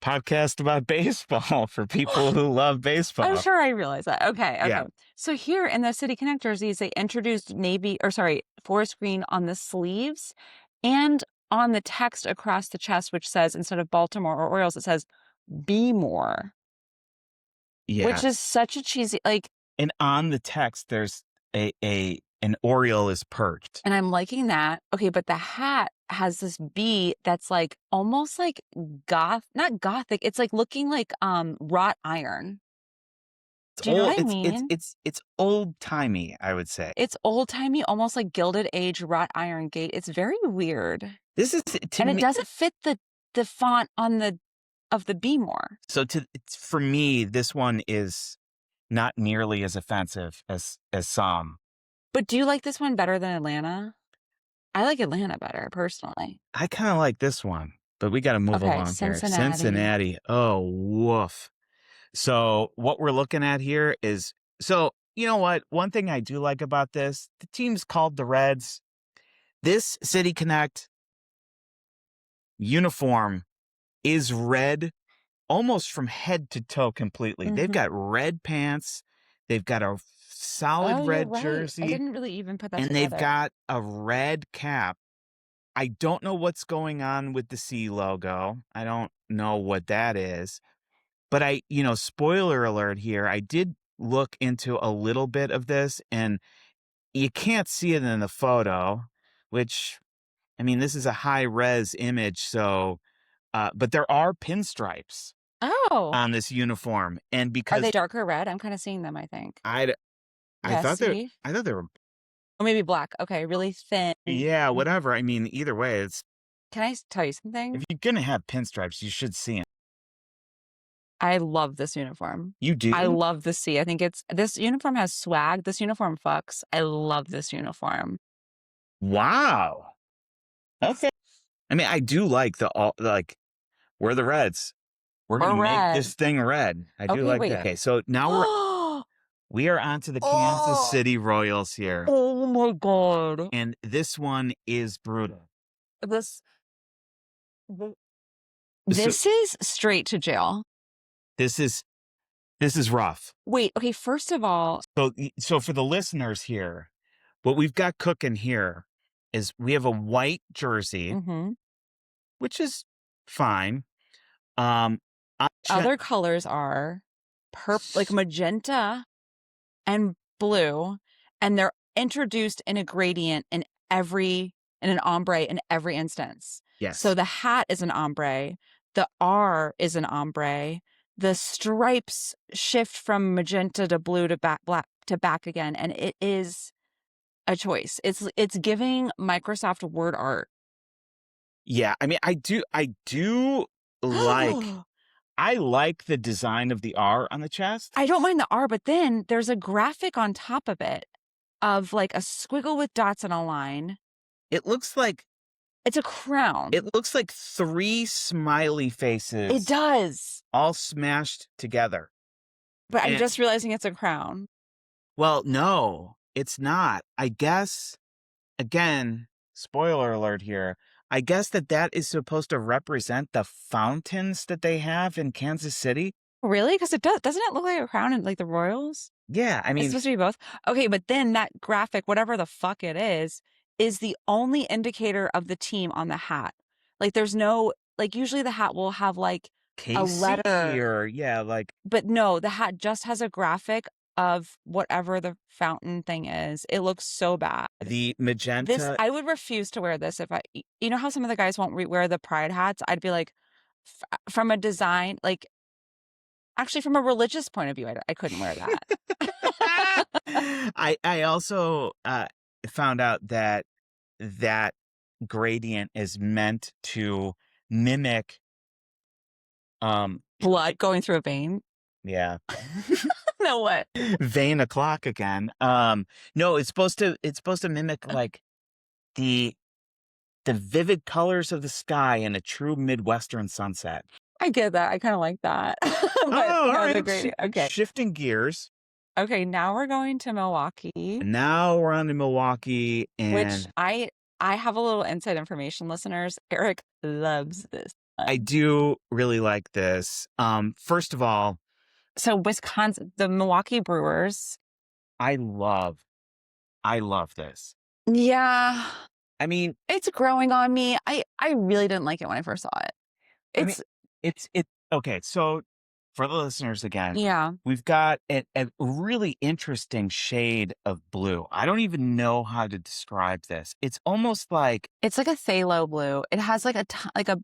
podcast about baseball for people who love baseball. I'm sure I realize that. Okay. Yeah. So here in the City Connect jerseys, they introduced forest green on the sleeves and on the text across the chest, which says instead of Baltimore or Orioles, it says "Be More." Yeah. Which is such a cheesy like. And on the text, there's an Oriole is perched. And I'm liking that. Okay, but the hat has this bee that's like almost like not gothic. It's like looking like wrought iron. Do you know what I mean? It's old timey, I would say. It's old timey, almost like Gilded Age wrought iron gate. It's very weird. This is it doesn't fit the font on of the Be More. So for me, this one is not nearly as offensive as some. But do you like this one better than Atlanta? I like Atlanta better, personally. I kind of like this one. but we got to move Okay, along here. Cincinnati. Cincinnati. Oh, woof. So what we're looking at here is, so you know what? One thing I do like about this, the team's called the Reds. This City Connect uniform is red almost from head to toe completely. They've Mhm. got red pants, they've got a solid Oh, you're red right. I jersey, didn't really even put that and they've together. got a red cap. I don't know what's going on with the C logo. I don't know what that is. But spoiler alert here, I did look into a little bit of this, and you can't see it in the photo, which, I mean, this is a high res image, so, but there are pinstripes Oh, on this uniform. And are they because darker red? I'm kinda seeing them, I think. I, I Yeah, thought see? I thought they were, Or maybe black. Okay, really thin. yeah, Mhm. whatever. I mean, either way, Can I tell you if something? you're going to have pinstripes, you should see them. I love this uniform. You I do? love the C. I think it's this uniform has swag. This uniform fucks. I love this uniform. Wow. Okay. I mean, I do like we're the Reds. We're gonna Or make red. this thing red. I do Okay, like that. wait. Okay, so now we are on to the Kansas Oh, City Royals here, oh my God. and this one is brutal. This th- So this is straight to jail. this is this is rough. Wait, okay, first of all, So for the listeners here, what we've got cooking here is we have a white jersey, mhm, which is fine. Um, option, other colors are like magenta and blue, and they're introduced in a gradient in an ombre in every instance. So yes, the hat is an ombre, the R is an ombre, the stripes shift from magenta to blue to black to back again, and it is a choice. It's giving Microsoft word art. yeah. I mean, I do like I like the design of the R on the chest. I don't mind the R, but then there's a graphic on top of it of like a squiggle with dots and a line. It looks like It's a crown. it looks like three smiley It faces does. all smashed together. But I'm And just realizing it's a crown. well, no, it's not. I guess again, spoiler alert here. I guess that is supposed to represent the fountains that they have in Kansas City. Really? Because it does. Doesn't it look like a crown in like the Royals? Yeah, I It's mean, supposed to be both. Okay, but then that graphic, whatever the fuck it is the only indicator of the team on the hat. Like there's no like usually the hat will have like a KC letter, or yeah, like but no, the hat just has a graphic of whatever the fountain thing is. It looks so bad. the This magenta. I would refuse to wear this if you know how some of the guys won't wear the pride hats? I'd be like from a design like actually from a religious point of view, I couldn't wear that. I also found out that gradient is meant to mimic Blood going through a vein. yeah. No what? Vein o'clock again. No, it's supposed to mimic like the the vivid colors of the sky in a true Midwestern sunset. I get that. I kind of like that. But Oh, all no, the right. gradient. Okay. Shifting gears. Okay, now we're going to Milwaukee, And now we're on to Milwaukee, which and I have a little inside information, listeners. Eric loves this I one. do really like this. First of all, So Wisconsin, the Milwaukee Brewers. I love I love this. Yeah, I mean, it's growing on me. I really didn't like it when I first saw it. I mean, It's it okay, so for the listeners again, yeah. we've got a really interesting shade of blue. I don't even know how to describe this. It's almost like, It's like a phthalo blue. It has like like a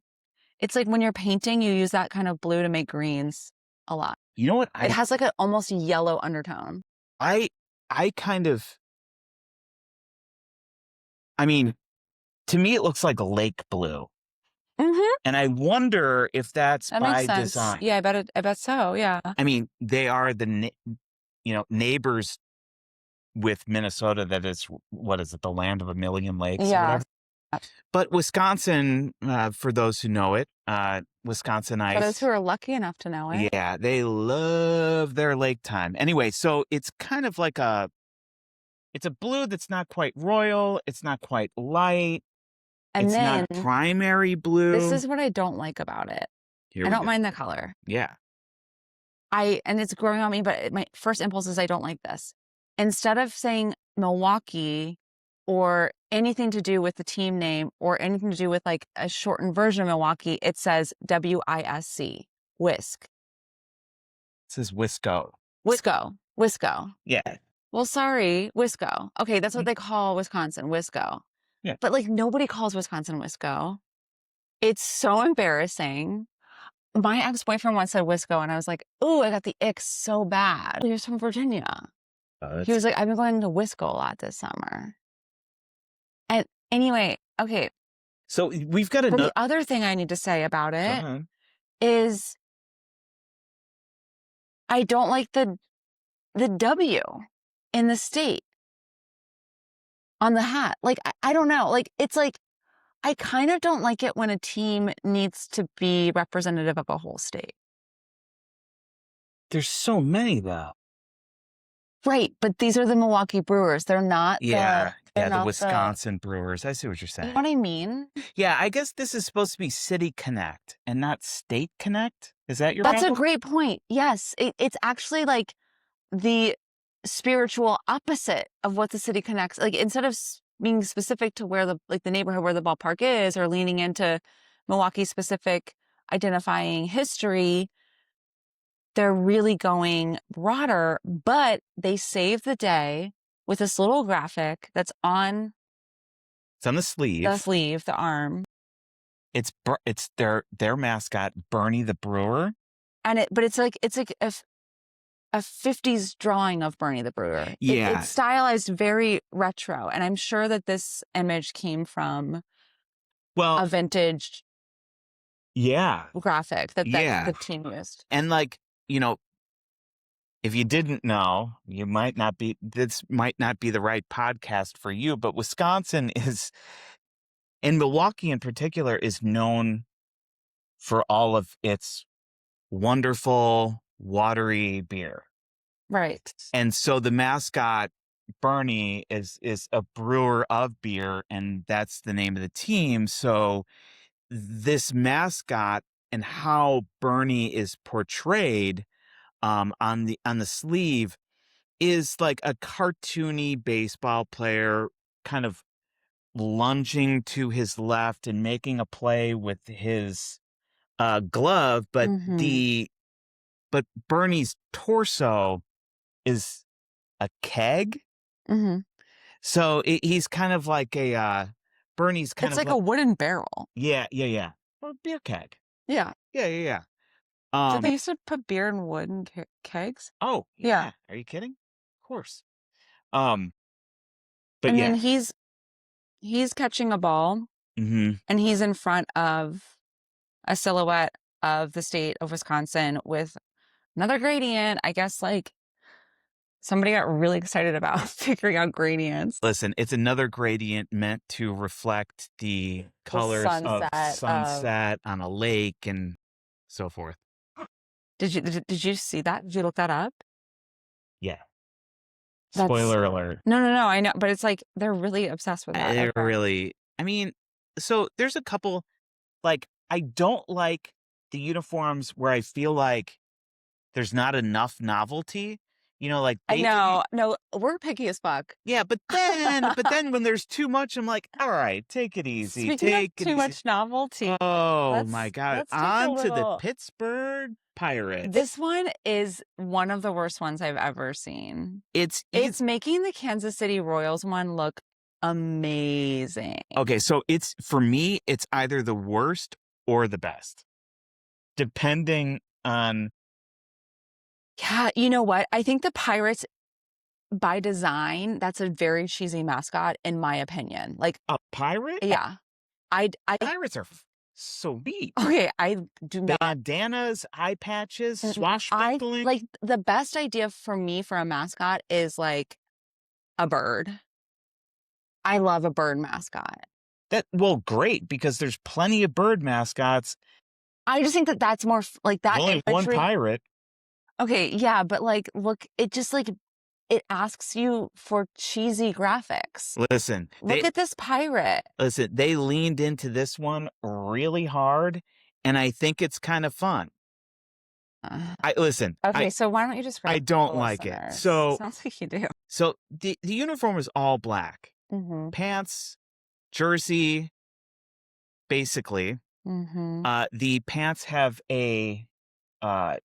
it's like when you're painting, you use that kind of blue to make greens a lot. you know what? It has like an almost yellow undertone. I I kind of I mean, to me it looks like lake blue. Mhm. And I wonder if that's That makes by sense. design. Yeah, I bet so, yeah. I mean, they are the neighbors with Minnesota that is what is it, the land of a million lakes or Yeah. whatever. But Wisconsin, for those who know it, Wisconsin For those who ice. are lucky enough to know it. Yeah, they love their lake time. Anyway, so it's kind of like it's a blue that's not quite royal. It's not quite light. And It's not then primary this blue. is what I don't like about it. Here I we don't go. mind the color. Yeah. And it's growing on me, but my first impulse is I don't like this. Instead of saying Milwaukee or anything to do with the team name or anything to do with like a shortened version of Milwaukee, it says WISC, Whisk. It says Wisco. Wisco. Yeah. Well, sorry, Wisco. Okay, that's what Mm, they call Wisconsin, Wisco. yeah. But like nobody calls Wisconsin Wisco. It's so embarrassing. My ex-boyfriend once said Wisco, and I was like, "Ooh, I got the ick so bad." He was from Virginia. He was like, "I've been going to Wisco a lot this summer." And anyway, okay. So we've got But another. the other thing I need to say about Go it ahead. is I don't like the W in the state on the hat. Like I don't know. Like it's like I kind of don't like it when a team needs to be representative of a whole state. There's so many though. Right, but these are the Milwaukee Brewers. They're not Yeah. they're Yeah. The not Wisconsin Brewers. I see what you're you know saying. what I mean? Yeah. I guess this is supposed to be City Connect and not State Connect. Is that your That's a problem? great point. Yes, it's actually like the spiritual opposite of what the city connects. Like instead of being specific to where the neighborhood where the ballpark is, or leaning into Milwaukee specific identifying history, they're really going broader. But they save the day with this little graphic that's on It's on the the sleeve. sleeve, the arm, It's their mascot, Bernie the Brewer. and but it's like a 50s drawing of Bernie the Brewer. Yeah. It's stylized very retro. And I'm sure that this image came from Well, a vintage yeah. graphic that Yeah. the team used. And like, if you didn't know, this might not be the right podcast for you, but Wisconsin is, and Milwaukee in particular, is known for all of its wonderful, watery beer. Right. And so the mascot, Bernie, is a brewer of beer, and that's the name of the team. So this mascot and how Bernie is portrayed on the sleeve is like a cartoony baseball player kind of lunging to his left and making a play with his glove, but Mm-hmm. but Bernie's torso is a keg. Mm-hmm. So he's kind of like Bernie's kind It's of like a wooden barrel. yeah. Well, beer keg. Yeah. Yeah. Did they used to put beer in wooden kegs? Oh, Yeah. Are you kidding? Of course. But And yeah. then he's catching a ball, Mm-hmm. and he's in front of a silhouette of the state of Wisconsin with another gradient. I guess like somebody got really excited about figuring out gradients. Listen, it's another gradient meant to reflect the colors of sunset on a lake and so forth. Did you see that? Did you look that up? Yeah. That's- Spoiler alert. No, I know, but it's like they're really obsessed with that. They're Okay. really, I mean, so there's a couple, like, I don't like the uniforms where I feel like there's not enough novelty. Like I know. No, we're picky as fuck. Yeah, but then when there's too much, I'm like, all right, take it easy. Speaking Take of it too easy. much novelty. Oh my God. let's take a On to the little- Pittsburgh Pirates. This one is one of the worst ones I've ever seen. It's making the Kansas City Royals one look amazing. okay, so for me, it's either the worst or the best, depending on. Yeah, you know what? I think the Pirates, by design, that's a very cheesy mascot, in my opinion. Like A pirate? yeah, Pirates are so neat. okay. I do not. Bandanas, eye patches, swashbuckling. Like the best idea for me for a mascot is like a bird. I love a bird mascot. Great, because there's plenty of bird mascots. I just think that that's more like that There's only one imagery. pirate. Okay, yeah, but like, look, it just like it asks you for cheesy graphics. Listen, Look at this pirate. they leaned into this one really hard, and I think it's kind of fun. Uh, I listen. okay, so why don't you I describe it to don't the like it. listeners? So Sounds like you do. the uniform is all black. Mm-hmm. Pants, jersey, basically. Mm-hmm. The pants have a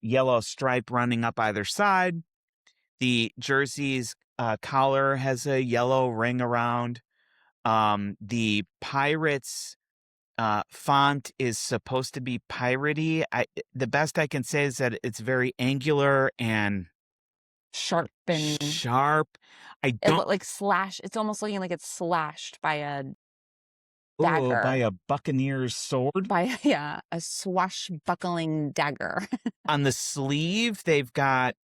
yellow stripe running up either side. The jersey's collar has a yellow ring around. The pirates font is supposed to be piratey. The best I can say is that it's very angular and Sharp and sharp. I it don't. look like slash. It's almost looking like it's slashed by a Oh, by dagger. a buccaneer's sword. By yeah, a swashbuckling dagger. On the sleeve, they've got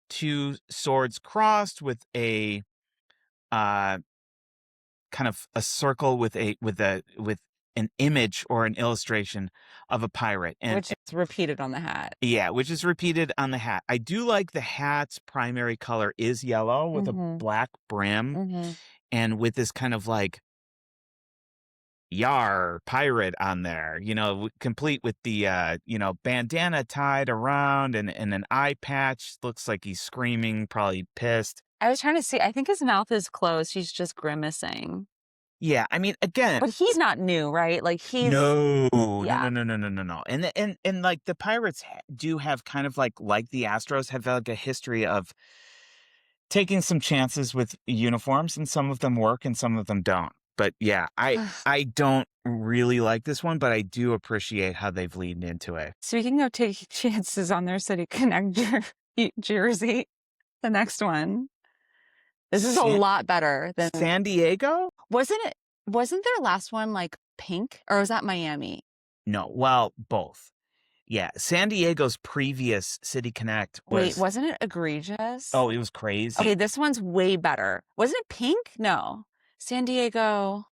two swords crossed with a uh kind of a circle with an image or an illustration of a pirate, Which is repeated on the hat. yeah, which is repeated on the hat. I do like the hat's primary color is yellow with a Mm-hmm. black brim Mm-hmm. and with this kind of like yar pirate on there, complete with the bandana tied around and an eye patch. Looks like he's screaming, probably pissed. I was trying to see. I think his mouth is closed. He's just grimacing. Yeah, I mean, again, But he's not new, right? Like he's no, no, yeah. no, no, no, no, no, no. And like the Pirates do have kind of like the Astros have like a history of taking some chances with uniforms, and some of them work and some of them don't. But yeah, I don't really like this one, but I do appreciate how they've leaned into it. Speaking of taking chances on their City Connect jersey, the next one. This is a lot better than San Diego? wasn't it? Wasn't their last one like pink, or was that Miami? No, well, both. Yeah, San Diego's previous City Connect Wait, was. wasn't it egregious? Oh, it was crazy. Okay, this one's way better. Wasn't it pink? No. San Diego.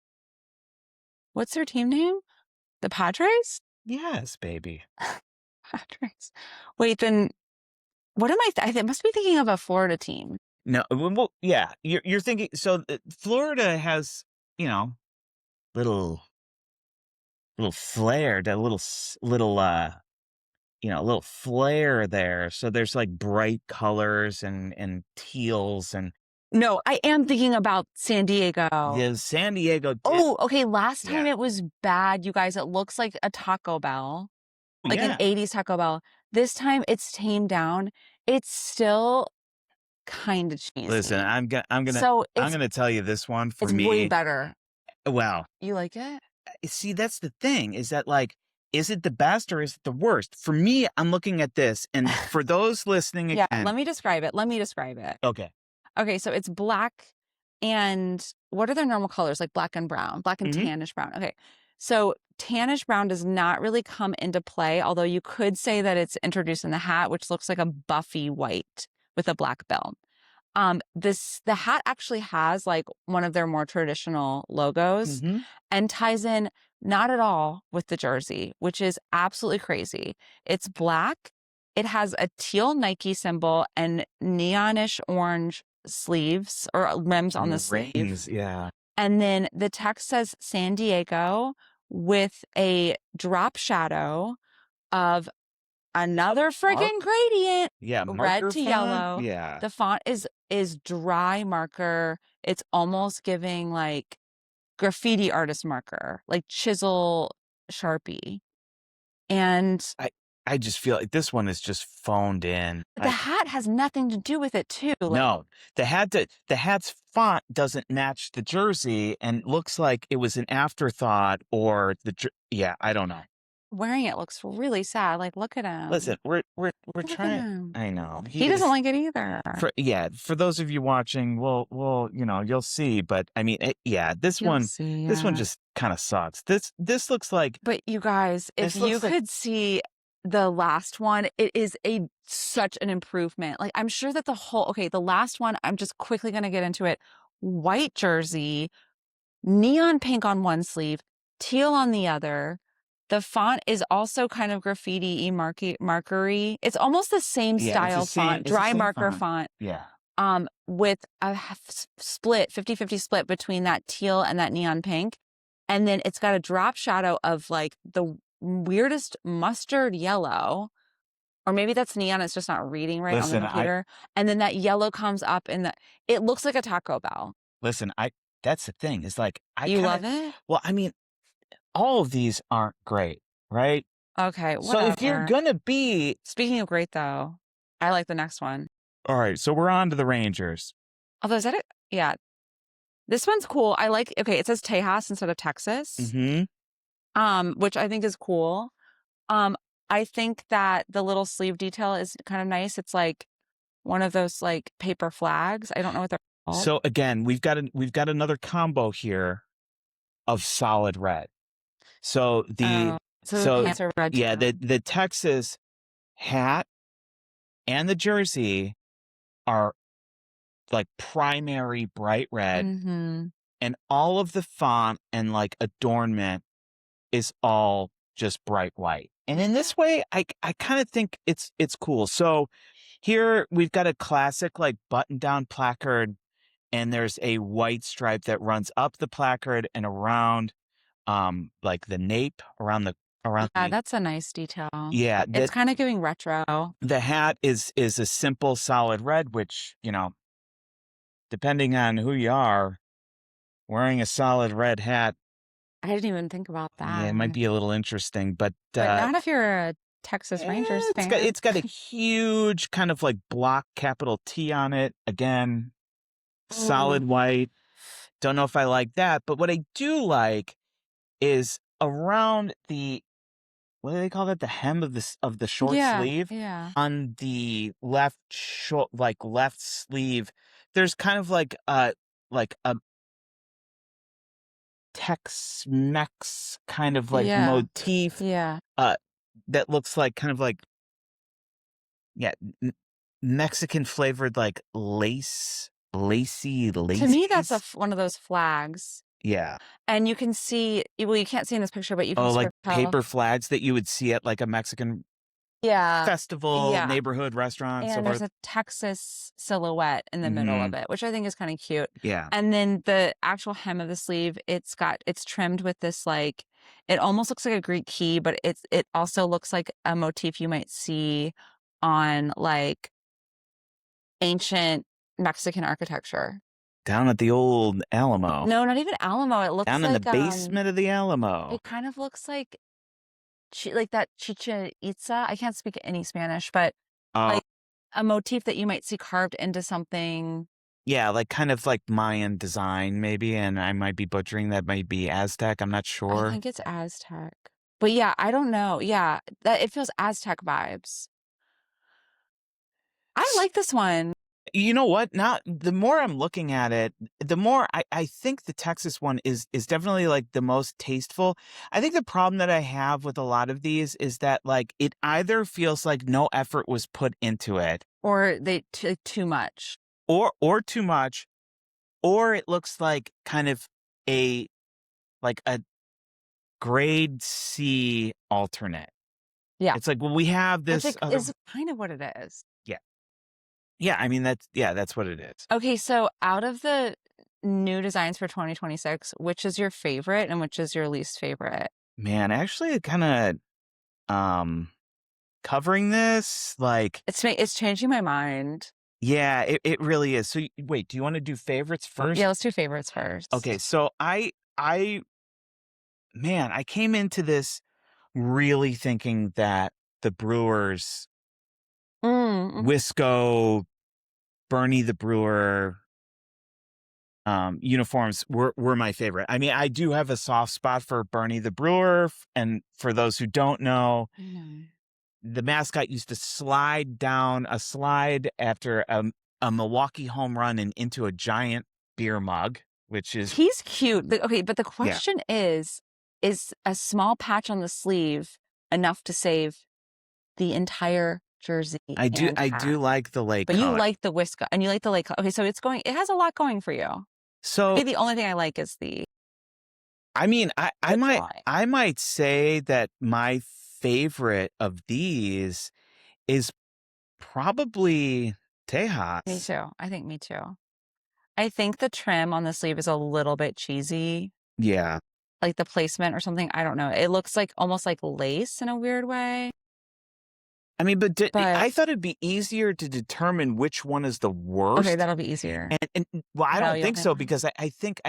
What's their team name? The Padres? Yes, baby. Padres. Wait, then what am I? I must be thinking of a Florida team. No, well, yeah, you're thinking. So Florida has, you know, little flair, that little flair there. So there's like bright colors and teals and No, I am thinking about San Diego. the San Diego. Oh, okay. Last time Yeah. it was bad, you guys. It looks like a Taco Bell, like Yeah. an 80s Taco Bell. This time it's tamed down. It's still kind of cheesy. Listen, I'm So gonna tell you this one for it's me. way better. Well, You like it? see, that's the thing, is that like, is it the best or is it the worst? For me, I'm looking at this, and for those listening Yeah, again. let me describe it. Okay. Okay, so it's black and what are their normal colors? Like black and brown, black and Mhm. tannish brown. Okay, so tannish brown does not really come into play, although you could say that it's introduced in the hat, which looks like a buffy white with a black belt. The hat actually has like one of their more traditional logos Mhm. and ties in not at all with the jersey, which is absolutely crazy. It's black. It has a teal Nike symbol and neonish orange sleeves or rims on the sleeve. Rings, yeah. And then the text says San Diego with a drop shadow of another friggin' gradient. Yeah, Red marker to font? yellow. Yeah. The font is dry marker. It's almost giving like graffiti artist marker, like chisel Sharpie. And I just feel like this one is just phoned in. the hat has nothing to do with it too. Like, No, the hat's font doesn't match the jersey and looks like it was an afterthought, or yeah, I don't know. wearing it looks really sad. Like, look at him. Listen, we're Look at trying. him. I know He doesn't like it either. For those of you watching, you'll see. But I mean, this You'll one see, this one yeah. just kind of sucks. This looks like. But you guys, if This looks you like- could see the last one, it is such an improvement. Like, I'm sure that the last one, I'm just quickly going to get into it. White jersey, neon pink on one sleeve, teal on the other. The font is also kind of graffiti-y, markery. It's almost the same Yeah, style font, it's the dry same marker font. font, Yeah. with a split, 50-50 split between that teal and that neon pink. And then it's got a drop shadow of like the weirdest mustard yellow, or maybe that's neon, it's just not reading right on the Listen, computer. And then that yellow comes up in it looks like a Taco Bell. I that's the thing. Is like I You kind of love it? well, I mean, all of these aren't great, right? Okay, So if you're whatever. gonna be Speaking of great though, I like the next one. all right, so we're on to the Rangers. Although, is that it? Yeah. This one's cool. I like, okay, it says Tejas instead of Texas, Mm-hmm. which I think is cool. Um, I think that the little sleeve detail is kind of nice. It's like one of those like paper flags. I don't know what they're called. So again, we've got another combo here of solid red. So Oh, so the pants are red yeah, too. the Texas hat and the jersey are like primary bright red, Mm-hmm. and all of the font and like adornment is all just bright white. And in this way, I kind of think it's cool. So here we've got a classic like button down placard, and there's a white stripe that runs up the placard and around like the nape around Yeah, the that's a nice detail. yeah, It's that kind of giving retro. the hat is a simple solid red, which, you know, depending on who you are, wearing a solid red hat, I didn't even think about yeah, it might that. be a little interesting, but But not if you're a Texas Rangers fan. it's got a huge kind of like block capital T on it. Again, Ooh. solid white. Don't know if I like that, but what I do like is around the what do they call that? The hem of the short Yeah, sleeve yeah. on the left sleeve. There's kind of like a Tex-Mex kind of like Yeah. motif Yeah. uh that looks like kind of like yeah, Mexican flavored like lacy To me, that's laces. one of those flags. Yeah. And you can see, well, you can't see in this picture, but you can Oh, sort like of tell. paper flags that you would see at like a Mexican Yeah. festival, Yeah. neighborhood restaurant, so And there's forth. a Texas silhouette in the middle of Mhm. it, which I think is kind of cute. Yeah. And then the actual hem of the sleeve, it's trimmed with this like, it almost looks like a Greek key, but it also looks like a motif you might see on like ancient Mexican architecture. Down at the old Alamo. No, not even Alamo. It looks Down in the like basement of the Alamo. it kind of looks like that Chichen Itza. I can't speak any Spanish, but Oh, like a motif that you might see carved into something. yeah, like kind of like Mayan design maybe, and I might be butchering that, might be Aztec, I'm not I sure. think it's Aztec. But yeah, I don't know. Yeah, that it feels Aztec vibes. I S- like this one. You know what? Now, the more I'm looking at it, the more I think the Texas one is definitely like the most tasteful. I think the problem that I have with a lot of these is that like it either feels like no effort was put into it, Or they too much. or too much, or it looks like kind of a like a grade C alternate. Yeah. It's like, well, we have Which this other is kind of what it is. yeah. Yeah, I mean that's what it is. Okay, so out of the new designs for 2026, which is your favorite and which is your least favorite? Man, actually kind of um covering this like It's changing my mind. yeah, it really is. So wait, do you want to do favorites Yeah, first? let's do favorites Okay, first. so I man, I came into this really thinking that the Brewers Mm, Wisco, Bernie the Brewer uniforms were my favorite. I mean, I do have a soft spot for Bernie the Brewer, and for those who don't know, I know. the mascot used to slide down a slide after a Milwaukee home run and into a giant beer mug, which is He's cute. Okay, but the yeah. question is a small patch on the sleeve enough to save the entire jersey and I hat? do like the lake But you color. like the Whiska and you like the lake. Okay, so it has a lot going for you. So Maybe the only thing I like is the I mean, It's fine. I might say that my favorite of these is probably Me Tejas. too. I think me too. I think the trim on the sleeve is a little bit cheesy, Yeah. like the placement or something. I don't know. It looks like almost like lace in a weird way. I mean, but But I thought it'd be easier to determine which one is the okay, worst. that'll be easier. Well, I No, don't you don't think think so that? because I think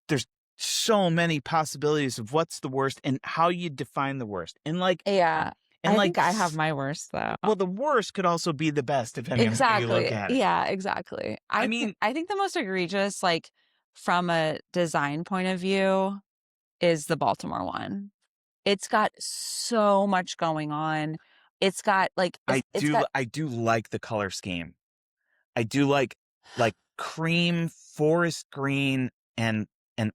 there's so many possibilities of what's the worst and how you define the worst. Yeah. And I like think I have my worst though. well, the worst could also be the best depending on how you look Exactly. at it. Yeah, exactly. I mean, I think the most egregious, like from a design point of view, is the Baltimore one. It's got so much going on. It's got like it's got I do like the color scheme. I do like cream, forest green, and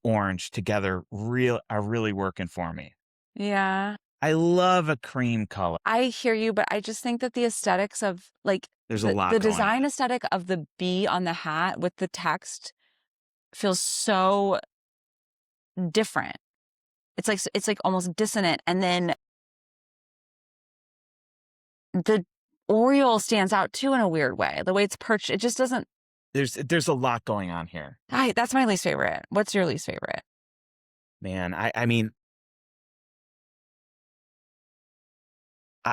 orange together are really working for me. yeah. I love a cream color. I hear you, but I just think that the aesthetics of like There's a the lot going design on. aesthetic of the bee on the hat with the text feels so different. It's like almost dissonant. And then the Oriole stands out too in a weird way. The way it's perched, it just doesn't. There's a lot going on here. That's my least favorite. What's your least favorite? Man, I mean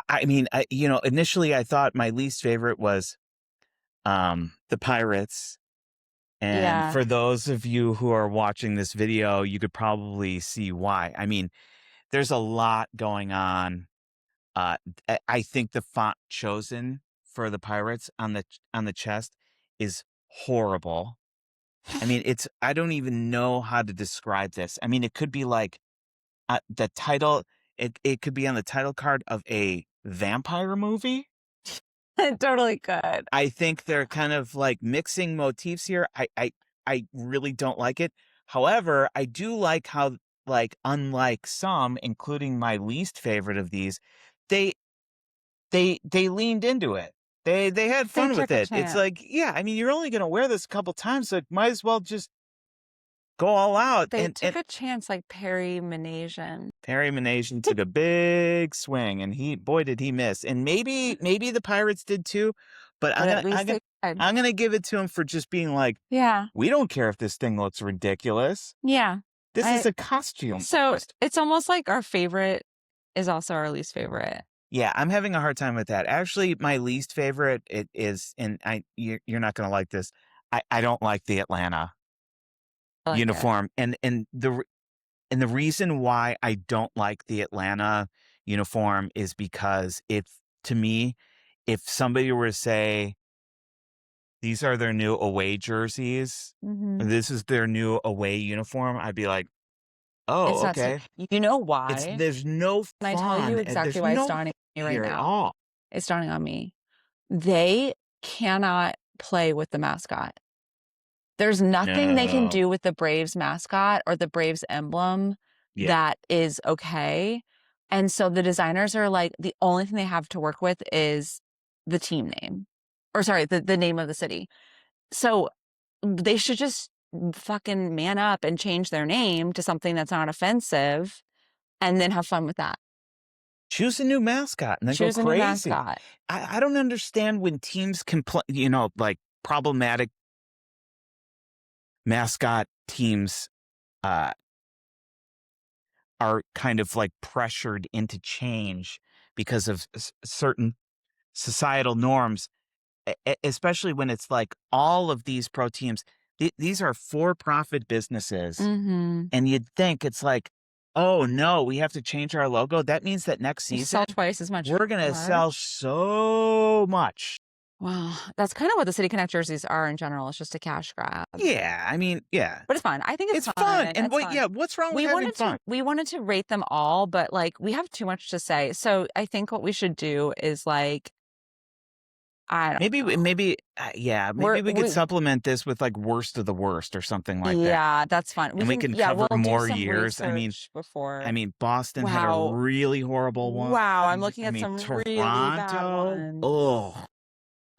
I mean, you know, initially I thought my least favorite was the Pirates. And Yeah. for those of you who are watching this video, you could probably see why. I mean, there's a lot going on. I think the font chosen for the Pirates on the chest is horrible. I mean, I don't even know how to describe this. I mean, it could be like the title. It could be on the title card of a vampire movie. Totally good. I think they're kind of like mixing motifs here. I really don't like it. However, I do like how, like, unlike some, including my least favorite of these, they they leaned into it. They had They fun with took a it. It's chance. like, yeah, I mean, you're only gonna wear this a couple times, so might as well just go all out. They And took a chance like Perry Manasian. Perry Manation took a big swing, and boy did he miss. And maybe the Pirates did too, but But at least they tried. I'm gonna give it to him for just being like, Yeah. we don't care if this thing looks ridiculous. Yeah. This I is a costume so artist. it's almost like our favorite is also our least favorite. Yeah, I'm having a hard time with that. Actually, my least favorite it is, and you're not gonna like this. I don't like the Atlanta I like it. uniform, and the reason why I don't like the Atlanta uniform is because to me, if somebody were to say these are their new away jerseys, or Mhm. this is their new away uniform, I'd be like, It's oh, not okay. you know why? There's no Can I tell you fun, and exactly there's why it's no dawning on me right here at now? all. It's dawning on me. They cannot play with the mascot. There's nothing they can No. do with the Braves mascot or the Braves emblem Yeah. that is okay. And so the designers are like, the only thing they have to work with is the team name. Or sorry, the name of the city. So they should just fucking man up and change their name to something that's not offensive and then have fun with that. Choose a new mascot and then go Choose a new crazy. mascot. I don't understand when teams complain, like problematic mascot teams uh, are kind of like pressured into change because of certain societal norms, especially when it's like all of these pro teams, these are for-profit businesses. Mm-hmm. And you'd think it's like, oh no, we have to change our logo. That means that next You season sell twice as much we're going to merch. sell so much. Well, that's kind of what the City Connect jerseys are in general. It's just a cash grab. Yeah, I mean, yeah. But it's fun. I think it's It's fun. fun. And It's fun. yeah, what's wrong with having fun? We wanted to rate them all, but like we have too much to say. So I think what we should do is like I don't know. Maybe we could We supplement this with like worst of the worst or something like that. yeah, that's fun. And we can Yeah, cover we'll do more some years. research before. Boston had a Wow. really horrible one. Wow, I'm looking at some really bad Toronto. ones. Oh.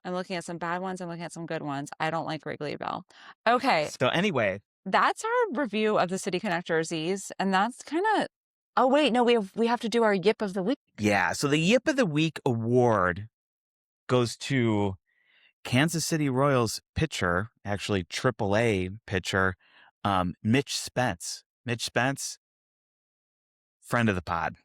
I'm looking at some bad ones. I'm looking at some good ones. I don't like Wrigleyville. Okay. So anyway, that's our review of the City Connect jerseys, and that's kind of. Oh wait, no, we have to do our Yip of the Week. Yeah. So the Yip of the Week award goes to Kansas City Royals pitcher, actually AAA pitcher, Mitch Spence. Mitch Spence, friend of the pod.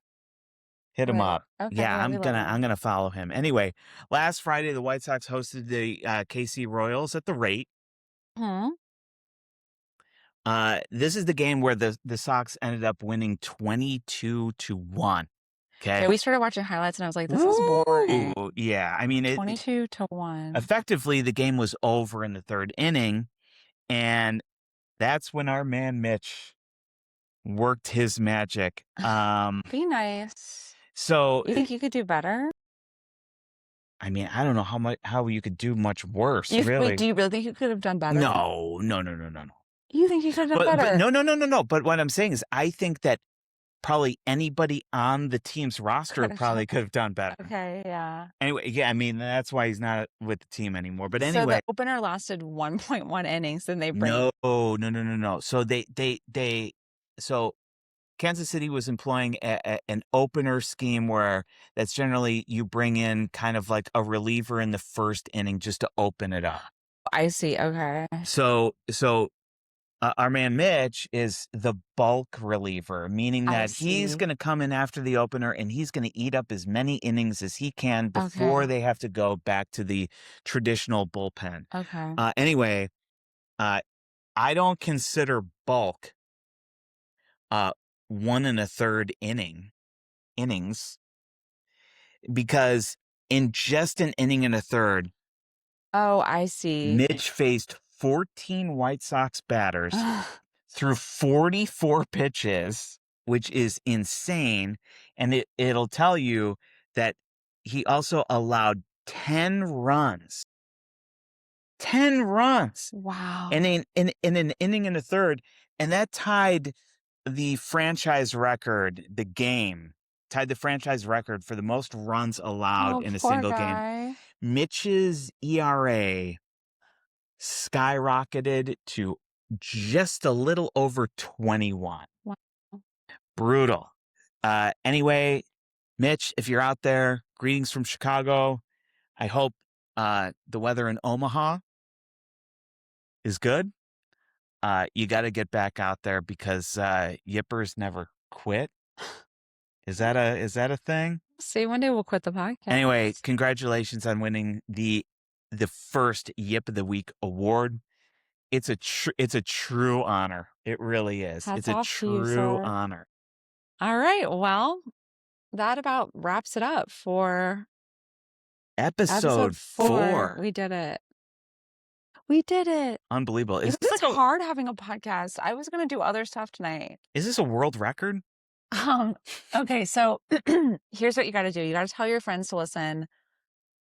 Hit him Right. up. Okay. Yeah, Yeah, we love I'm him. gonna follow him. Anyway, last Friday the White Sox hosted the KC Royals at the rate. Hmm. This is the game where the Sox ended up winning 22-1. Okay. Yeah, we started watching highlights, and I was like, "This is boring." Ooh, yeah. I mean, 22-1. effectively the game was over in the third inning, and that's when our man Mitch worked his magic. Be nice. So You think you could do better? I mean, I don't know how you could do much worse, Wait, really. do you really think you could have done better? No. You think you could have done But better? no. But what I'm saying is, I think that probably anybody on the team's roster probably could have done better. Okay, yeah. Anyway, yeah, I mean, that's why he's not with the team anymore. But So anyway, the opener lasted 1.1 innings, then they bring. no. So so Kansas City was employing an opener scheme where that's generally you bring in kind of like a reliever in the first inning just to open it up. I see. Okay. So our man Mitch is the bulk reliever, meaning I that he's see. going to come in after the opener and he's going to eat up as many innings as he can before Okay. they have to go back to the traditional bullpen. Okay. Anyway, I don't consider bulk 1 1/3 innings because in just an inning and a third, Oh, I see. Mitch faced 14 White Sox batters through 44 pitches, which is insane. And it'll tell you that he also allowed 10 runs. 10 runs. Wow. And in an inning and a third, and that tied the franchise record, tied the franchise record for the most runs allowed Oh, in a poor single game. guy. Mitch's ERA skyrocketed to just a little over 21. Wow. Brutal. Anyway, Mitch, if you're out there, greetings from Chicago. I hope the weather in Omaha is good. You got to get back out there because yippers never quit. Is that a thing? See, one day we'll quit the podcast. Anyway, congratulations on winning the first Yip of the Week award. It's a true honor. It really is. Hats It's a off to you, true sir. honor. All right. Well, that about wraps it up for Episode 4. We did it. We did it. Unbelievable. It was hard having a podcast. I was going to do other stuff tonight. Is this a world record? Okay, so here's what you got to do. You got to tell your friends to listen.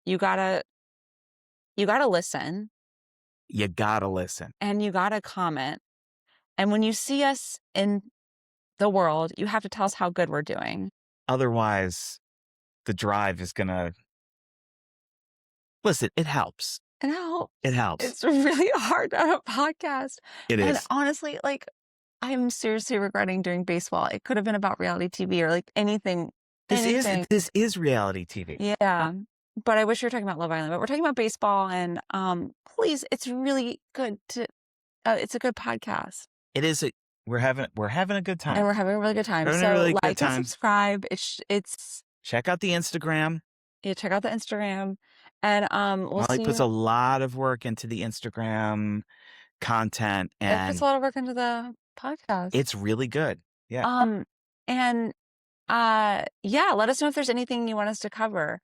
You got to listen. You got to listen. And you got to comment. And when you see us in the world, you have to tell us how good we're doing. Otherwise, the drive is going to... Listen, it helps. It helps. It helps. It's really hard on a podcast. It and is. honestly, like, I'm seriously regretting doing baseball. It could have been about reality TV or like anything. This is reality TV. Yeah. But I wish we were talking about Love Island. But we're talking about baseball, and please, it's really good to. It's a good podcast. It is. We're having a good time. And we're having a really good time. So really like and subscribe. It's. Check out the Instagram. Yeah, check out the Instagram, and Molly puts a lot of work into the Instagram content, and it puts a lot of work into the podcast. It's really good. Yeah. And yeah, let us know if there's anything you want us to cover.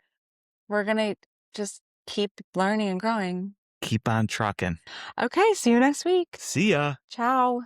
We're gonna just keep learning and growing. Keep on trucking. Okay, see you next week. See ya. Ciao.